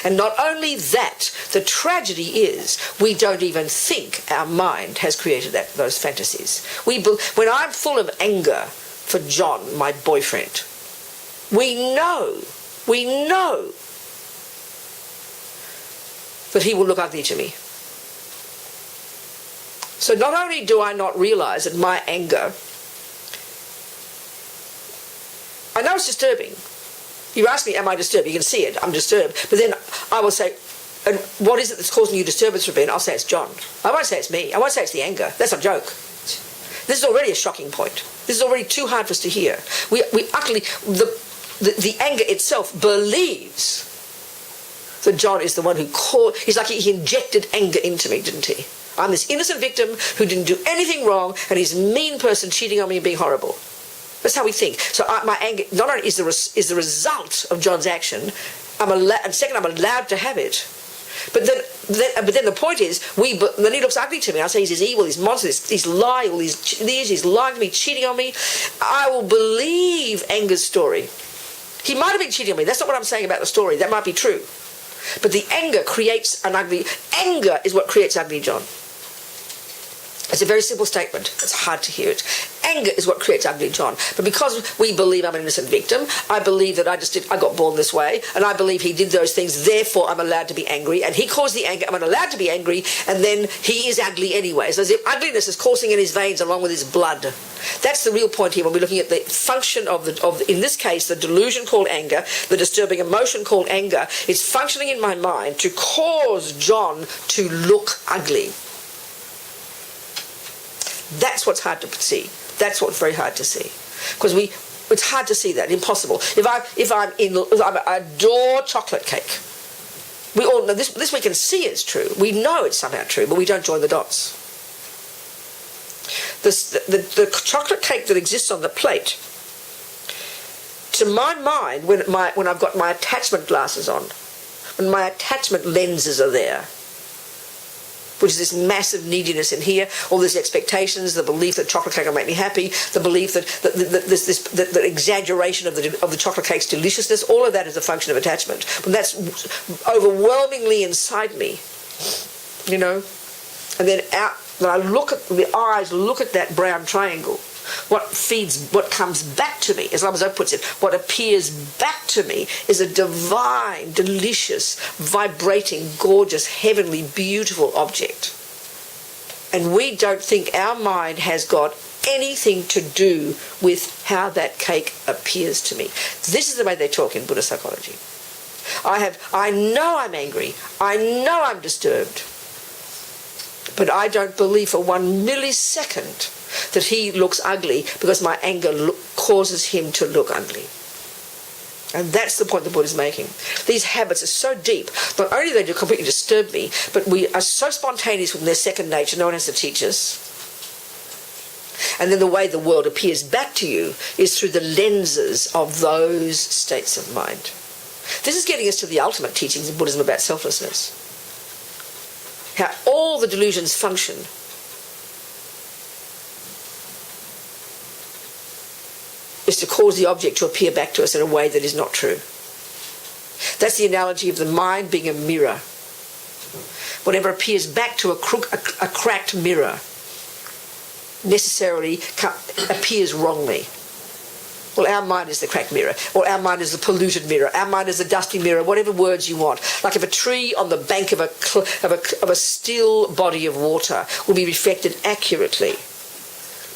And not only that, the tragedy is we don't even think our mind has created those fantasies. When I'm full of anger for John, my boyfriend, we know that he will look ugly to me. So not only do I not realize that my anger, I know it's disturbing. You ask me, am I disturbed? You can see it, I'm disturbed. But then I will say, and what is it that's causing you disturbance, Rabin? I'll say it's John. I won't say it's me. I won't say it's the anger. That's a joke. This is already a shocking point. This is already too hard for us to hear. We utterly, the anger itself believes that John is the one who caused, he's like he injected anger into me, didn't he? I'm this innocent victim who didn't do anything wrong, and he's a mean person cheating on me and being horrible. That's how we think. So my anger not only is the result of John's action, and second, I'm allowed to have it. But then the point is, then he looks ugly to me. I say he's evil, he's monstrous, he's lying, he's lying to me, cheating on me. I will believe anger's story. He might have been cheating on me. That's not what I'm saying about the story. That might be true. But the anger creates anger is what creates ugly John. It's a very simple statement. It's hard to hear it. Anger is what creates ugly John. But because we believe I'm an innocent victim, I believe that I got born this way, and I believe he did those things, therefore I'm allowed to be angry, and he caused the anger, I'm allowed to be angry, and then he is ugly anyway. So as if ugliness is coursing in his veins along with his blood. That's the real point here when we're looking at the function of in this case, the delusion called anger, the disturbing emotion called anger, is functioning in my mind to cause John to look ugly. That's what's hard to see. That's what's very hard to see, because it's hard to see that, impossible. I adore chocolate cake. We all know this. We can see it's true. We know it's somehow true, but we don't join the dots. The chocolate cake that exists on the plate, to my mind, when I've got my attachment glasses on, when my attachment lenses are there, which is this massive neediness in here, all these expectations, the belief that chocolate cake will make me happy, the belief that the exaggeration of the chocolate cake's deliciousness, all of that is a function of attachment. When that's overwhelmingly inside me, and then when I look at the eyes, look at that brown triangle, what comes back to me, as Lama Zopa puts it, what appears back to me is a divine, delicious, vibrating, gorgeous, heavenly, beautiful object. And we don't think our mind has got anything to do with how that cake appears to me. This is the way they talk in Buddhist psychology. I know I'm angry. I know I'm disturbed. But I don't believe for 1 millisecond that he looks ugly because my anger causes him to look ugly. And that's the point the Buddha is making. These habits are so deep. Not only do they completely disturb me, but we are so spontaneous with their second nature, no one has to teach us. And then the way the world appears back to you is through the lenses of those states of mind. This is getting us to the ultimate teachings of Buddhism about selflessness. How all the delusions function. Is to cause the object to appear back to us in a way that is not true. That's the analogy of the mind being a mirror. Whatever appears back to a cracked mirror necessarily appears wrongly. Well, our mind is the cracked mirror, or our mind is the polluted mirror, our mind is the dusty mirror, whatever words you want. Like if a tree on the bank of a still body of water will be reflected accurately.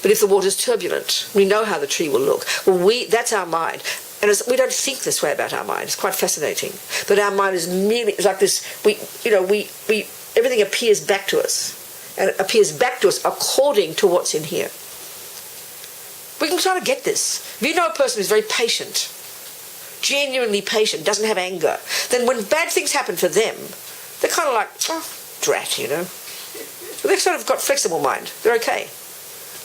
But if the water's turbulent, we know how the tree will look. Well, that's our mind. And we don't think this way about our mind. It's quite fascinating. But our mind is merely, it's like this, everything appears back to us. And it appears back to us according to what's in here. We can try to get this. If you know a person who's very patient, genuinely patient, doesn't have anger, then when bad things happen for them, they're kind of like, oh, drat, They've sort of got flexible mind. They're okay.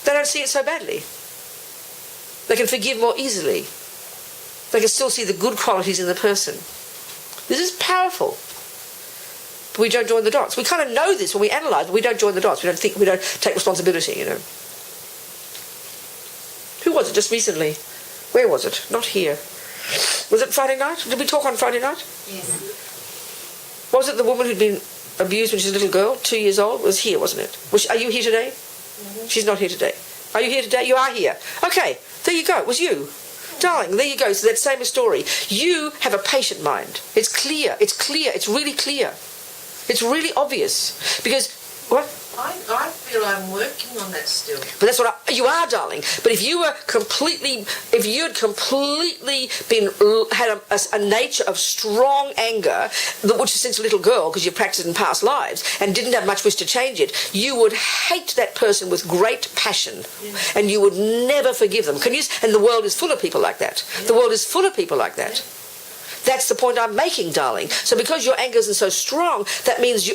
They don't see it so badly. They can forgive more easily. They can still see the good qualities in the person. This is powerful. But we don't join the dots. We kind of know this when we analyse, but we don't join the dots. We don't take responsibility, Who was it just recently? Where was it? Not here. Was it Friday night? Did we talk on Friday night? Yes. Was it the woman who'd been abused when she was a little girl, 2 years old? It was here, wasn't it? Are you here today? Mm-hmm. She's not here today. Are you here today? You are here. Okay, there you go. It was you. Darling, there you go. So that same story. You have a patient mind. It's clear. It's clear. It's really clear. It's really obvious. Because, what? I feel I'm working on that still. But that's what you are, darling. But if you had completely been had a nature of strong anger, which is since a little girl, because you've practiced in past lives, and didn't have much wish to change it, you would hate that person with great passion, and you would never forgive them. And the world is full of people like that. The world is full of people like that. That's the point I'm making, darling. So because your anger isn't so strong, that means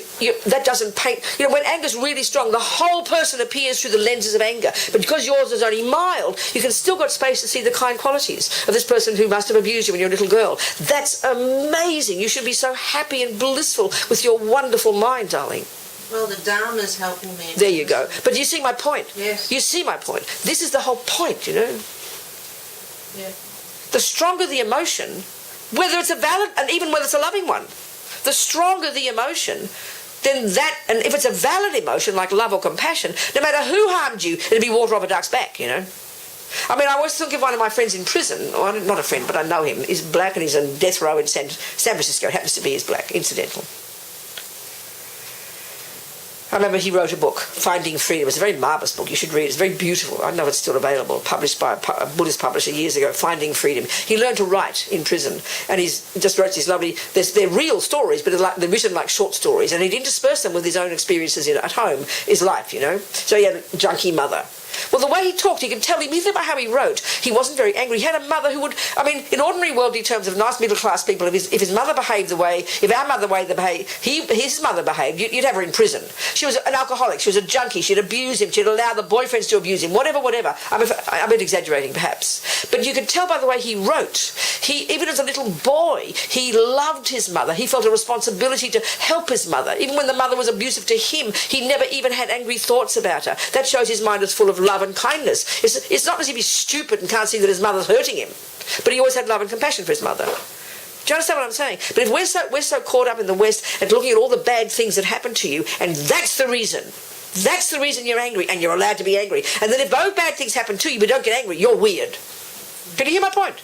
that doesn't paint... when anger's really strong, the whole person appears through the lenses of anger. But because yours is only mild, you can still got space to see the kind qualities of this person who must have abused you when you're a little girl. That's amazing. You should be so happy and blissful with your wonderful mind, darling. Well, the Dharma's helping me. There you go. But you see my point? Yes. You see my point. This is the whole point, Yeah. The stronger the emotion... whether it's a valid, and even whether it's a loving one, the stronger the emotion, then that, and if it's a valid emotion like love or compassion, no matter who harmed you, it'll be water off a duck's back, I mean, I always think of one of my friends in prison, or not a friend, but I know him. He's black and he's on death row in San Francisco. Happens to be his black, incidental. I remember he wrote a book, Finding Freedom. It's a very marvellous book. You should read it. It's very beautiful. I know it's still available. Published by a Buddhist publisher years ago, Finding Freedom. He learned to write in prison. And he just wrote these lovely... They're real stories, but they're written like short stories. And he'd intersperse them with his own experiences at home, his life, So he had a junkie mother. Well, the way he talked, you can tell him, even by how he wrote, he wasn't very angry. He had a mother who would... I mean, in ordinary worldly terms of nice middle-class people, if his mother behaved the way... If our mother his mother behaved, you'd have her in prison. She was an alcoholic. She was a junkie. She'd abuse him. She'd allow the boyfriends to abuse him. Whatever. I'm a bit exaggerating, perhaps. But you could tell by the way he wrote. Even as a little boy, he loved his mother. He felt a responsibility to help his mother. Even when the mother was abusive to him, he never even had angry thoughts about her. That shows his mind was full of love and kindness. It's not as if he's stupid and can't see that his mother's hurting him, but he always had love and compassion for his mother. Do you understand what I'm saying? But if we're so caught up in the West and looking at all the bad things that happen to you, and that's the reason you're angry, and you're allowed to be angry, and then if those bad things happen to you but don't get angry, you're weird. Can you hear my point?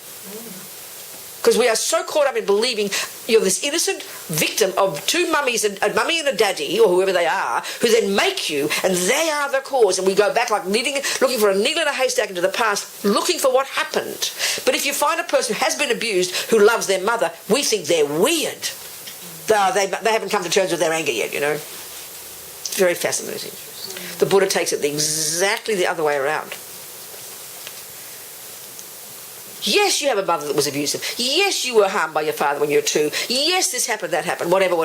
Because we are so caught up in believing you're this innocent victim of two mummies, a mummy and a daddy, or whoever they are, who then make you, and they are the cause. And we go back like looking for a needle in a haystack into the past, looking for what happened. But if you find a person who has been abused, who loves their mother, we think they're weird. They haven't come to terms with their anger yet, It's very fascinating. The Buddha takes it exactly the other way around. Yes, you have a mother that was abusive. Yes, you were harmed by your father when you were 2. Yes, this happened, that happened, whatever.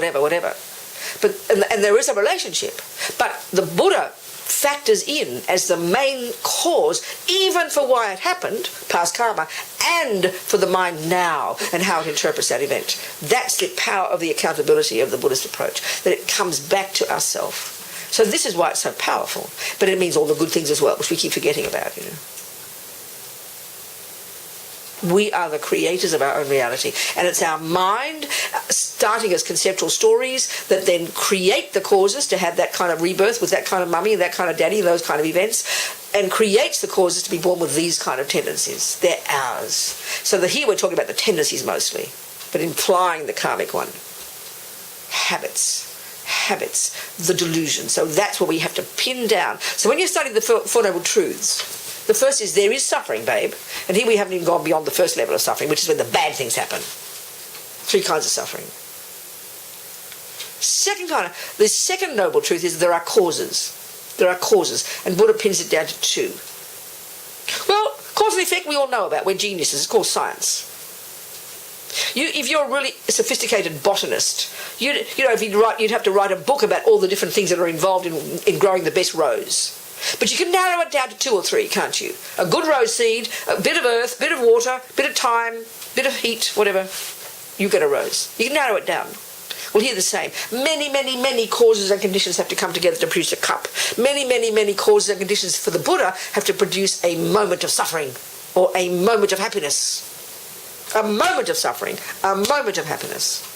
But and there is a relationship. But the Buddha factors in as the main cause, even for why it happened, past karma, and for the mind now and how it interprets that event. That's the power of the accountability of the Buddhist approach, that it comes back to ourselves. So this is why it's so powerful. But it means all the good things as well, which we keep forgetting about, We are the creators of our own reality. And it's our mind, starting as conceptual stories, that then create the causes to have that kind of rebirth with that kind of mummy and that kind of daddy, those kind of events, and creates the causes to be born with these kind of tendencies. They're ours. So here we're talking about the tendencies mostly, but implying the karmic one. Habits, the delusion. So that's what we have to pin down. So when you study the Four Noble Truths, the first is there is suffering, babe. And here we haven't even gone beyond the first level of suffering, which is when the bad things happen. 3 kinds of suffering. The second noble truth is there are causes. There are causes. And Buddha pins it down to 2. Well, cause and effect we all know about. We're geniuses. It's called science. If you're a really sophisticated botanist, you'd have to write a book about all the different things that are involved in growing the best rose. But you can narrow it down to 2 or 3, can't you? A good rose seed, a bit of earth, bit of water, bit of time, bit of heat, whatever. You get a rose. You can narrow it down. Well, here the same. Many causes and conditions have to come together to produce a cup. Many causes and conditions for the Buddha have to produce a moment of suffering. or a moment of happiness. A moment of suffering, a moment of happiness.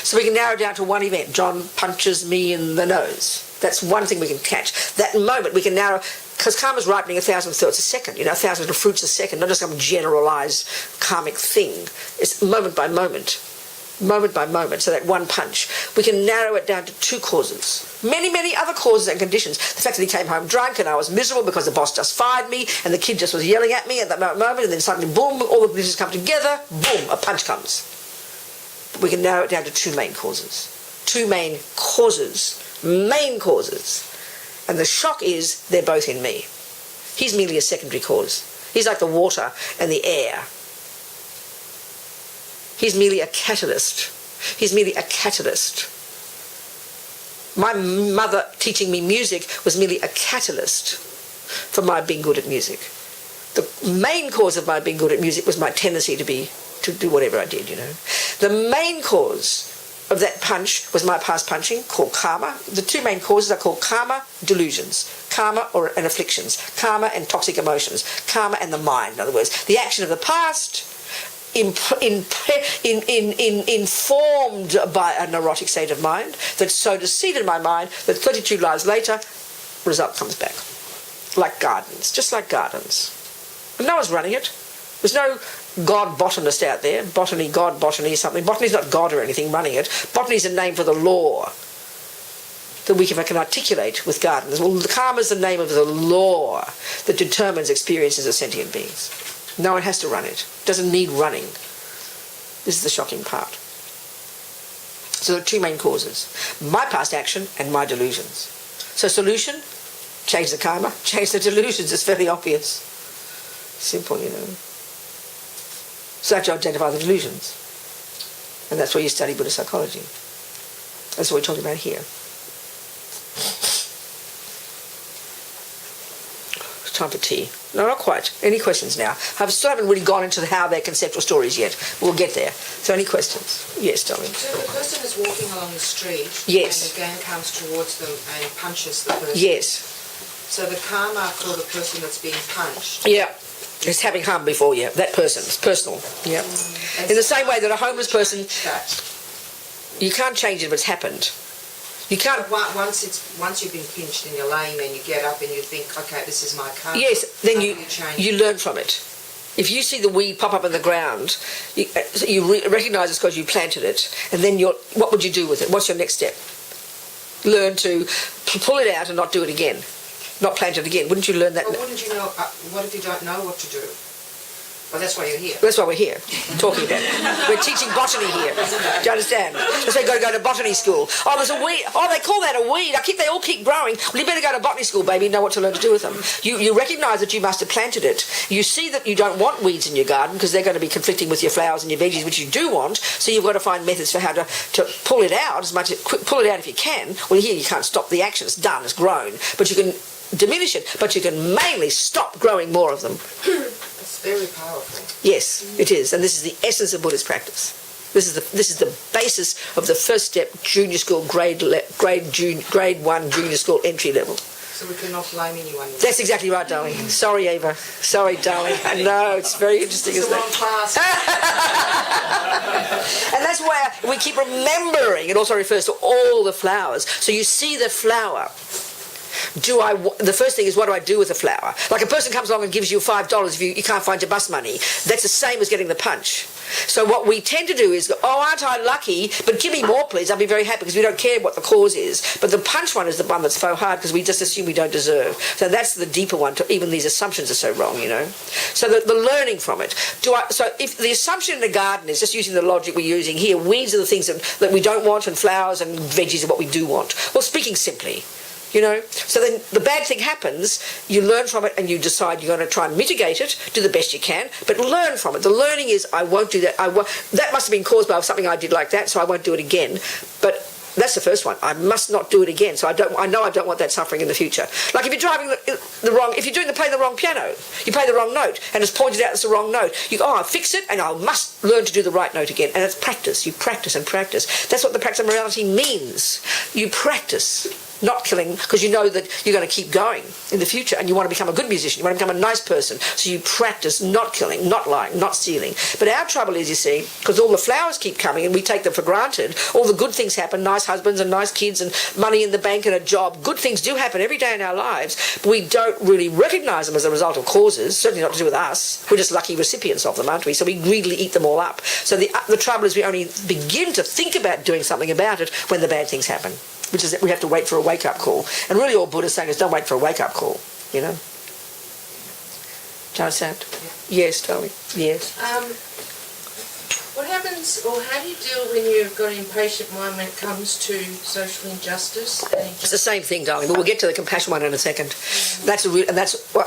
So we can narrow down to one event. John punches me in the nose. That's one thing we can catch. That moment we can narrow, because karma's ripening 1,000 thoughts a second, 1,000 little fruits a second, not just some generalized karmic thing. It's moment by moment. Moment by moment, so that one punch. We can narrow it down to two causes. Many, many other causes and conditions. The fact that he came home drunk and I was miserable because the boss just fired me and the kid just was yelling at me at that moment, and then suddenly, boom, all the conditions come together, boom, a punch comes. We can narrow it down to two main causes. Two main causes. Main causes. And the shock is they're both in me. He's merely a secondary cause. He's like the water and the air. He's merely a catalyst. He's merely a catalyst. My mother teaching me music was merely a catalyst for my being good at music. The main cause of my being good at music was my tendency to do whatever I did, The main cause of that punch was my past punching, called karma. The two main causes are called karma, delusions. Karma and afflictions. Karma and toxic emotions. Karma and the mind, in other words. The action of the past informed by a neurotic state of mind that's so deceived in my mind that 32 lives later, result comes back. Like gardens, just like gardens. And no one's running it. There's no God botanist out there. Botany, God, botany, something. Botany's not God or anything running it. Botany's a name for the law that we can articulate with gardens. Well, karma's the name of the law that determines experiences of sentient beings. No one has to run it. It doesn't need running. This is the shocking part. So there are two main causes. My past action and my delusions. So solution, change the karma, change the delusions. It's fairly obvious. Simple, So that's how you identify the delusions. And that's why you study Buddhist psychology. That's what we're talking about here. It's time for tea. No, not quite. Any questions now? I still haven't really gone into how they're conceptual stories yet. We'll get there. So any questions? Yes, darling. So the person is walking along the street, yes, and the gang comes towards them and punches the person. Yes. So the karma for the person that's being punched. Yeah. It's having harm before you. That person. It's personal. Yeah. In the same way that a homeless person, you can't change it if it's happened. You can't. Once you've been pinched and you're laying there and you get up and you think, okay, this is my karma. Yes, then you learn from it. If you see the weed pop up in the ground, you recognise it's because you planted it, and then what would you do with it? What's your next step? Learn to pull it out and not do it again. Not plant it again. Wouldn't you learn that? But wouldn't you know, what if you don't know what to do? Well, that's why you're here. That's why we're here, talking about it. We're teaching botany here. Do you understand? So they've got to go to botany school. Oh, there's a weed. Oh, they call that a weed. They all keep growing. Well, you better go to botany school, baby, and know what to learn to do with them. You recognise that you must have planted it. You see that you don't want weeds in your garden because they're going to be conflicting with your flowers and your veggies, which you do want. So you've got to find methods for how to pull it out pull it out if you can. Well, here you can't stop the action. It's done. It's grown. But you can diminish it. But you can mainly stop growing more of them. It's very powerful. Yes, it is, and this is the essence of Buddhist practice. This is the basis of the first step, junior school, grade 1 junior school entry level. So we cannot blame anyone. That's exactly right, darling. Sorry, Ava. Sorry, darling. I know, it's very interesting, isn't it? It's the wrong class. And that's why we keep remembering. It also refers to all the flowers. So you see the flower. The first thing is, what do I do with the flower? Like a person comes along and gives you $5 if you can't find your bus money. That's the same as getting the punch. So what we tend to do is go, oh, aren't I lucky? But give me more, please. I'll be very happy, because we don't care what the cause is. But the punch one is the one that's so hard because we just assume we don't deserve. So that's the deeper one. Even these assumptions are so wrong, So the learning from it. So if the assumption in the garden is, just using the logic we're using here, weeds are the things that we don't want, and flowers and veggies are what we do want. Well, speaking simply. So then the bad thing happens, you learn from it and you decide you're going to try and mitigate it, do the best you can, but learn from it. The learning is, I won't do that. That must have been caused by something I did like that, so I won't do it again. But that's the first one. I must not do it again. So I know I don't want that suffering in the future. Like if you're driving if you're playing the wrong piano, you play the wrong note, and it's pointed out it's the wrong note. You go, I'll fix it, and I must learn to do the right note again. And it's practice. You practice and practice. That's what the practice of morality means. You practice. not killing, because you know that you're going to keep going in the future and you want to become a good musician, you want to become a nice person, so you practice not killing, not lying, not stealing. But our trouble is, you see, because all the flowers keep coming and we take them for granted, all the good things happen, nice husbands and nice kids and money in the bank and a job, good things do happen every day in our lives, but we don't really recognise them as a result of causes, certainly not to do with us. We're just lucky recipients of them, aren't we? So we greedily eat them all up. So the trouble is we only begin to think about doing something about it when the bad things happen, which is that we have to wait for a wake-up call. And really all Buddha's saying is don't wait for a wake-up call, you know. Do you understand? Yeah. Yes, darling. Yes. What happens, or how do you deal when you've got an impatient mind when it comes to social injustice? It's the same thing, darling, but we'll get to the compassion one in a second. That's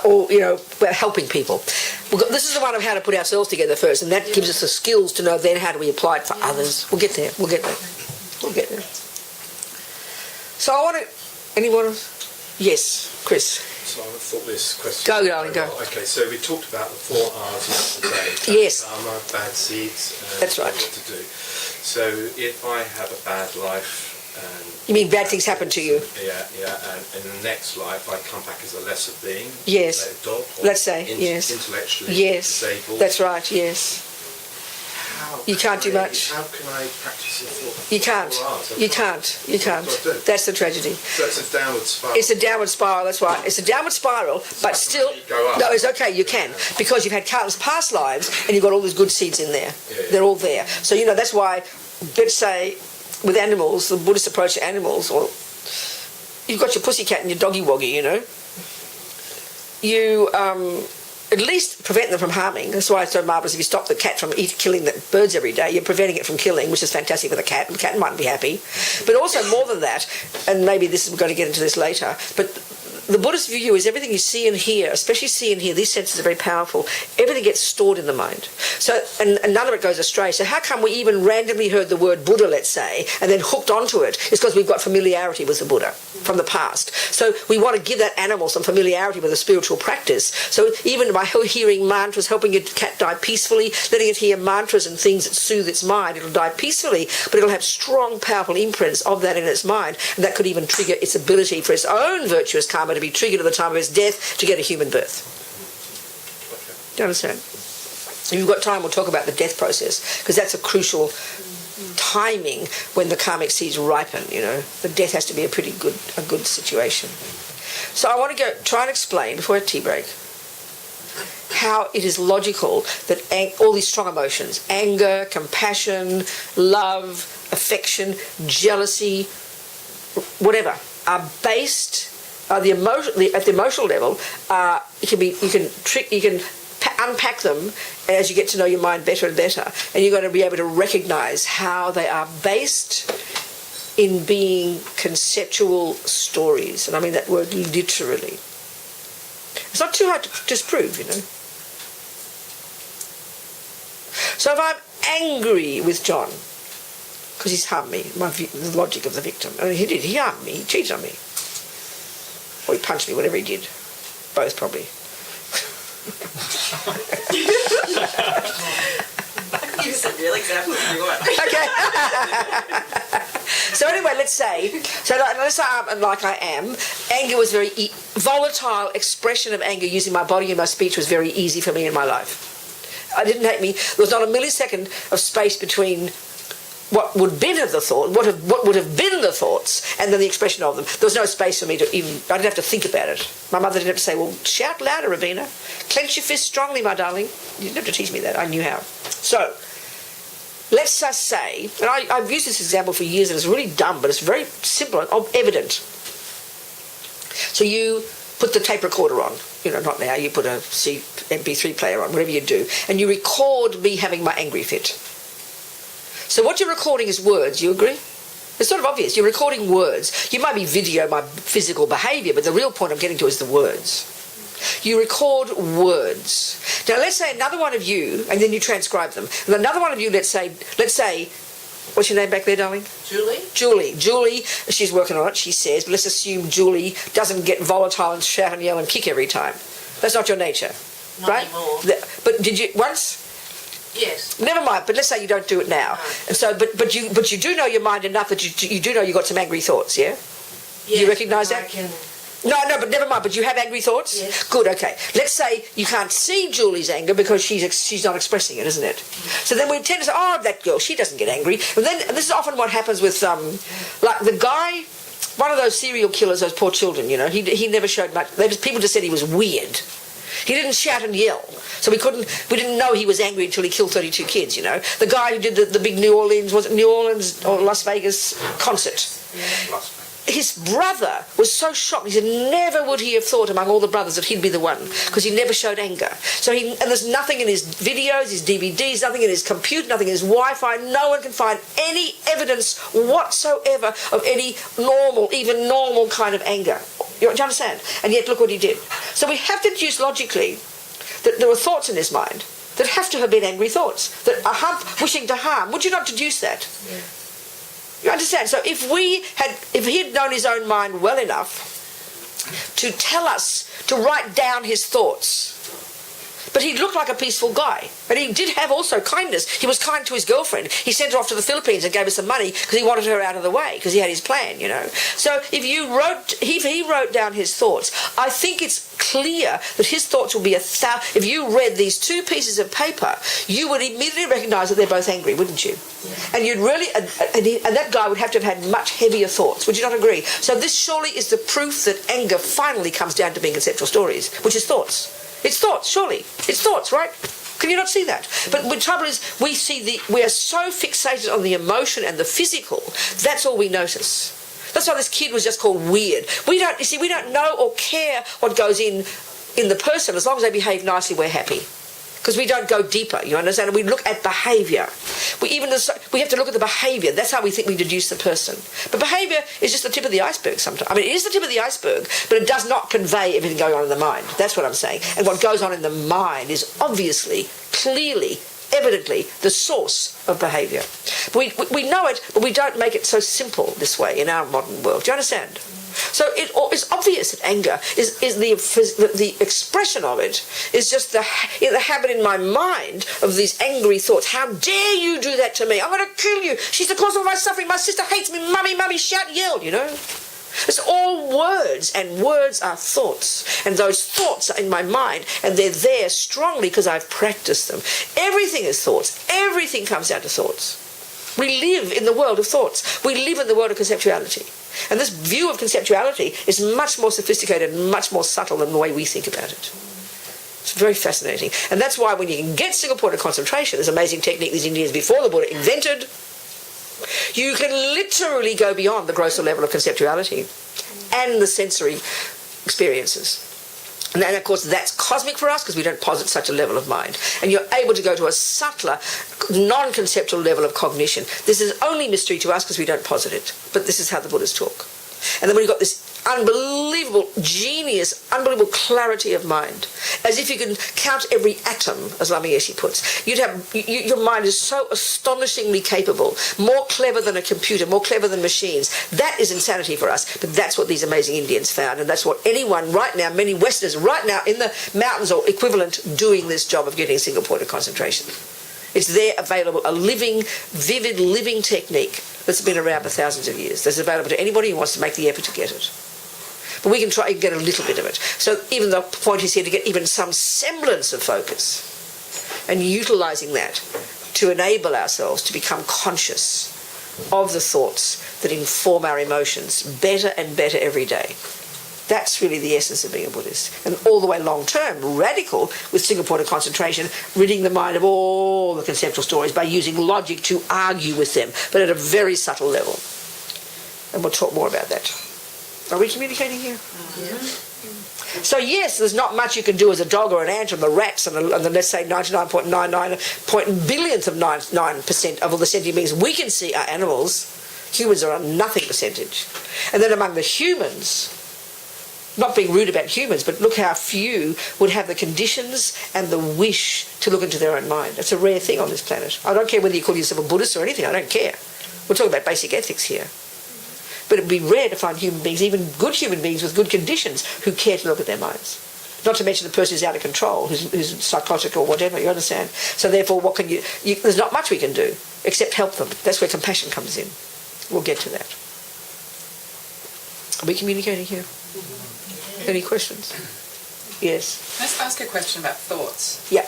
all, you know, we're helping people. This is the one of how to put ourselves together first, and that gives us the skills to know then how do we apply it for others. We'll get there. We'll get there. We'll get there. So I want to... Anyone else? Yes, Chris. So I thought this question... Go, darling, go. Okay, so we talked about the 4 R's yesterday. Yes. Karma, bad seeds, That's right. what to do. So if I have a bad life and... You mean bad things happen to you? Yeah, and in the next life I come back as a lesser being? Yes. Like a dog? Or Let's say, yes. Intellectually disabled? That's right, yes. You can't do much. How can I practice it for You can't. 4 hours? You can't. You can't. What do I do? That's the tragedy. So it's a downward spiral? It's a downward spiral, that's right. It's a downward spiral, but still... Go up. No, it's okay, you can. Because you've had countless past lives and you've got all these good seeds in there. Yeah. They're all there. So, you know, that's why, let's say, with animals, the Buddhist approach to animals, or you've got your pussycat and your doggy-woggy, you know. You... at least prevent them from harming. That's why it's so marvellous if you stop the cat from killing the birds every day, you're preventing it from killing, which is fantastic for the cat, and the cat mightn't be happy. But also more than that, and maybe we're going to get into this later, but the Buddhist view is everything you see and hear, especially see and hear, these senses are very powerful, everything gets stored in the mind. So, and none of it goes astray. So how come we even randomly heard the word Buddha, let's say, and then hooked onto it? It's because we've got familiarity with the Buddha from the past. So we want to give that animal some familiarity with a spiritual practice. So even by hearing mantras, helping your cat die peacefully, letting it hear mantras and things that soothe its mind, it'll die peacefully, but it'll have strong, powerful imprints of that in its mind, and that could even trigger its ability for its own virtuous karma to be triggered at the time of its death to get a human birth. Do you understand? If you've got time, we'll talk about the death process, because that's a crucial timing when the karmic seeds ripen, you know. The death has to be a good situation. So I want to try and explain, before a tea break, how it is logical that all these strong emotions, anger, compassion, love, affection, jealousy, whatever, are based at the emotional level. You can unpack them as you get to know your mind better and better, and you're going to be able to recognize how they are based in being conceptual stories, and I mean that word literally. It's not too hard to disprove, you know. So if I'm angry with John because he's harmed me, the logic of the victim, I mean, he harmed me, he cheated on me, or he punched me, whatever he did, both probably. Use a real example if you want. Okay. So anyway, let's say I'm like I am. Anger was very volatile expression of anger using my body and my speech was very easy for me in my life. It didn't take me. There was not a millisecond of space between what would have been the thought, what would have been the thoughts, and then the expression of them. There was no space for me to even. I didn't have to think about it. My mother didn't have to say, "Well, shout louder, Ravina. Clench your fist strongly, my darling." You didn't have to teach me that. I knew how. So. Let's just say, and I've used this example for years and it's really dumb, but it's very simple and evident. So you put the tape recorder on, you know, not now, you put a MP3 player on, whatever you do, and you record me having my angry fit. So what you're recording is words, you agree? It's sort of obvious, you're recording words. You might be video my physical behaviour, but the real point I'm getting to is the words. You record words. Now let's say another one of you, and then you transcribe them. And another one of you, let's say, what's your name back there, darling? Julie. Julie, she's working on it, she says, but let's assume Julie doesn't get volatile and shout and yell and kick every time. That's not your nature, Not right? anymore. But did you once? Yes. Never mind, but let's say you don't do it now. No. And so, but you do know your mind enough that you do know you've got some angry thoughts, yeah? You recognise that? I can. No, but never mind. But you have angry thoughts? Yes. Good, okay. Let's say you can't see Julie's anger because she's not expressing it, isn't it? So then we tend to say, oh, that girl, she doesn't get angry. And then and this is often what happens with, like the guy, one of those serial killers, those poor children, you know, he never showed much. People just said he was weird. He didn't shout and yell. So we didn't know he was angry until he killed 32 kids, you know. The guy who did the big New Orleans, was it New Orleans or Las Vegas concert? His brother was so shocked. He said never would he have thought among all the brothers that he'd be the one, because he never showed anger. So and there's nothing in his videos, his DVDs, nothing in his computer, nothing in his Wi-Fi. No one can find any evidence whatsoever of any even normal kind of anger. Do you understand? And yet look what he did. So we have to deduce logically that there were thoughts in his mind that have to have been angry thoughts, that are wishing to harm. Would you not deduce that? Yeah. You understand? So if he had known his own mind well enough to tell us, to write down his thoughts, but he looked like a peaceful guy. But he did have also kindness. He was kind to his girlfriend. He sent her off to the Philippines and gave her some money because he wanted her out of the way, because he had his plan, you know. So if he wrote down his thoughts, I think it's clear that his thoughts will be if you read these two pieces of paper, you would immediately recognise that they're both angry, wouldn't you? Yeah. And you'd really, and that guy would have to have had much heavier thoughts. Would you not agree? So this surely is the proof that anger finally comes down to being conceptual stories, which is thoughts. It's thoughts, surely. It's thoughts, right? Can you not see that? But the trouble is, we are so fixated on the emotion and the physical. That's all we notice. That's why this kid was just called weird. We don't know or care what goes in the person. As long as they behave nicely, we're happy. Because we don't go deeper, you understand? We look at behaviour. We have to look at the behaviour. That's how we think we deduce the person. But behaviour is just the tip of the iceberg sometimes. I mean, it is the tip of the iceberg, but it does not convey everything going on in the mind. That's what I'm saying. And what goes on in the mind is obviously, clearly, evidently the source of behaviour. But we know it, but we don't make it so simple this way in our modern world. Do you understand? So it's obvious that anger is the expression of it is just the habit in my mind of these angry thoughts. How dare you do that to me? I'm going to kill you. She's the cause of my suffering. My sister hates me. Mummy, shout, yell, you know. It's all words, and words are thoughts. And those thoughts are in my mind, and they're there strongly because I've practiced them. Everything is thoughts. Everything comes down to thoughts. We live in the world of thoughts. We live in the world of conceptuality. And this view of conceptuality is much more sophisticated and much more subtle than the way we think about it. It's very fascinating. And that's why when you can get single point of concentration, this amazing technique these Indians before the Buddha invented, you can literally go beyond the grosser level of conceptuality and the sensory experiences. And then, of course, that's cosmic for us because we don't posit such a level of mind. And you're able to go to a subtler, non-conceptual level of cognition. This is only mystery to us because we don't posit it. But this is how the Buddhas talk. And then when you've got this unbelievable genius, unbelievable clarity of mind, as if you can count every atom, as Lama Yeshe puts, your mind is so astonishingly capable, more clever than a computer, more clever than machines. That is insanity for us, but that's what these amazing Indians found, and that's what anyone right now, many Westerners right now in the mountains or equivalent, doing this job of getting a single point of concentration. It's there available, a living, vivid, living technique that's been around for thousands of years. That's available to anybody who wants to make the effort to get it. But we can try and get a little bit of it. So even the point is here to get even some semblance of focus and utilising that to enable ourselves to become conscious of the thoughts that inform our emotions better and better every day. That's really the essence of being a Buddhist. And all the way long term, radical, with single point of concentration, ridding the mind of all the conceptual stories by using logic to argue with them, but at a very subtle level. And we'll talk more about that. Are we communicating here? Yeah. So yes, there's not much you can do as a dog or an ant and the rats and the let's say 99.99 billionth of 9% of all the sentient beings we can see are animals. Humans are a nothing percentage. And then among the humans, not being rude about humans, but look how few would have the conditions and the wish to look into their own mind. It's a rare thing on this planet. I don't care whether you call yourself a Buddhist or anything, I don't care. We're talking about basic ethics here. But it would be rare to find human beings, even good human beings with good conditions, who care to look at their minds. Not to mention the person who's out of control, who's psychotic or whatever, you understand? So therefore, what can you there's not much we can do except help them. That's where compassion comes in. We'll get to that. Are we communicating here? Any questions? Yes. Let's ask a question about thoughts. Yeah.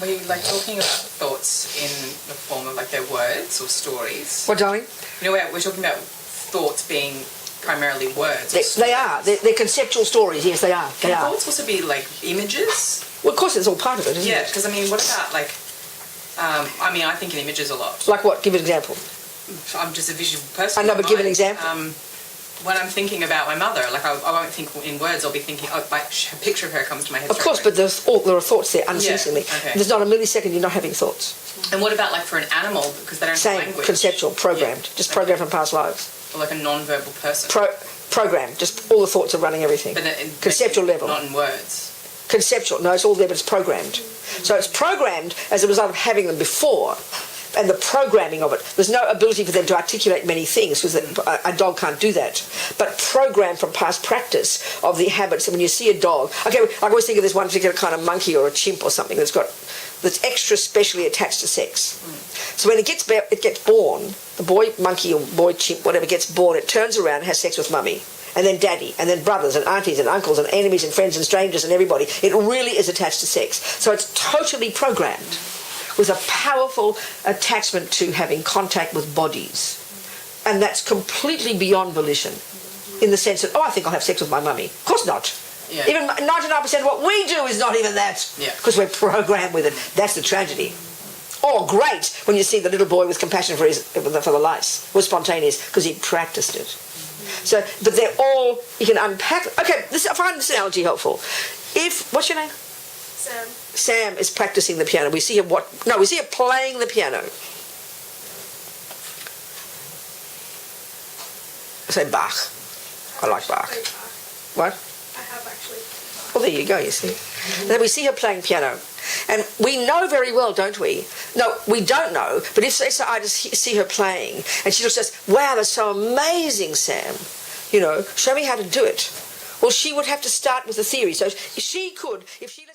We like talking about thoughts in the form of like their words or stories. What, darling? You know, we're talking about thoughts being primarily words. They are. They're conceptual stories. Yes, they are. They are. Thoughts also be like images? Well, of course, it's all part of it, isn't Yeah, it? because I mean, what about like? I think in images a lot. Like what? Give an example. I'm just a visual person. I know, but give an example. When I'm thinking about my mother, like I won't think in words. I'll be thinking, like a picture of her comes to my head. Of course, but there are thoughts there unceasingly. Yeah, okay. There's not a millisecond you're not having thoughts. And what about like for an animal, because they don't have Same, language? conceptual, programmed. Yeah. Just programmed from past lives. Or like a non-verbal person. Programmed. Just all the thoughts are running everything. But Conceptual level. Not in words. Conceptual. No, it's all there, but it's programmed. So it's programmed as a result of having them before. And the programming of it. There's no ability for them to articulate many things because a dog can't do that. But programmed from past practice of the habits. And when you see a dog, okay, I always think of this one particular kind of monkey or a chimp or something that's extra specially attached to sex. So when it gets born, the boy monkey or boy chimp, whatever, gets born, it turns around and has sex with mummy. And then daddy, and then brothers and aunties and uncles and enemies and friends and strangers and everybody. It really is attached to sex. So it's totally programmed with a powerful attachment to having contact with bodies. And that's completely beyond volition in the sense that, I think I'll have sex with my mummy. Of course not. Yeah. Even 99% of what we do is not even that. Yeah. Because we're programmed with it. That's the tragedy. Oh, great when you see the little boy with compassion for the lice. Was spontaneous because he practiced it. So, but they're all, you can unpack. Okay, I find this analogy helpful. What's your name? Sam. Sam is practicing the piano. We see her playing the piano. I say Bach. I like Bach. What? I have actually. Well, there you go, you see. Then we see her playing piano. And we know very well, don't we? No, we don't know. But if so I just see her playing, and she just says, wow, that's so amazing, Sam. You know, show me how to do it. Well, she would have to start with the theory. So she could, if she...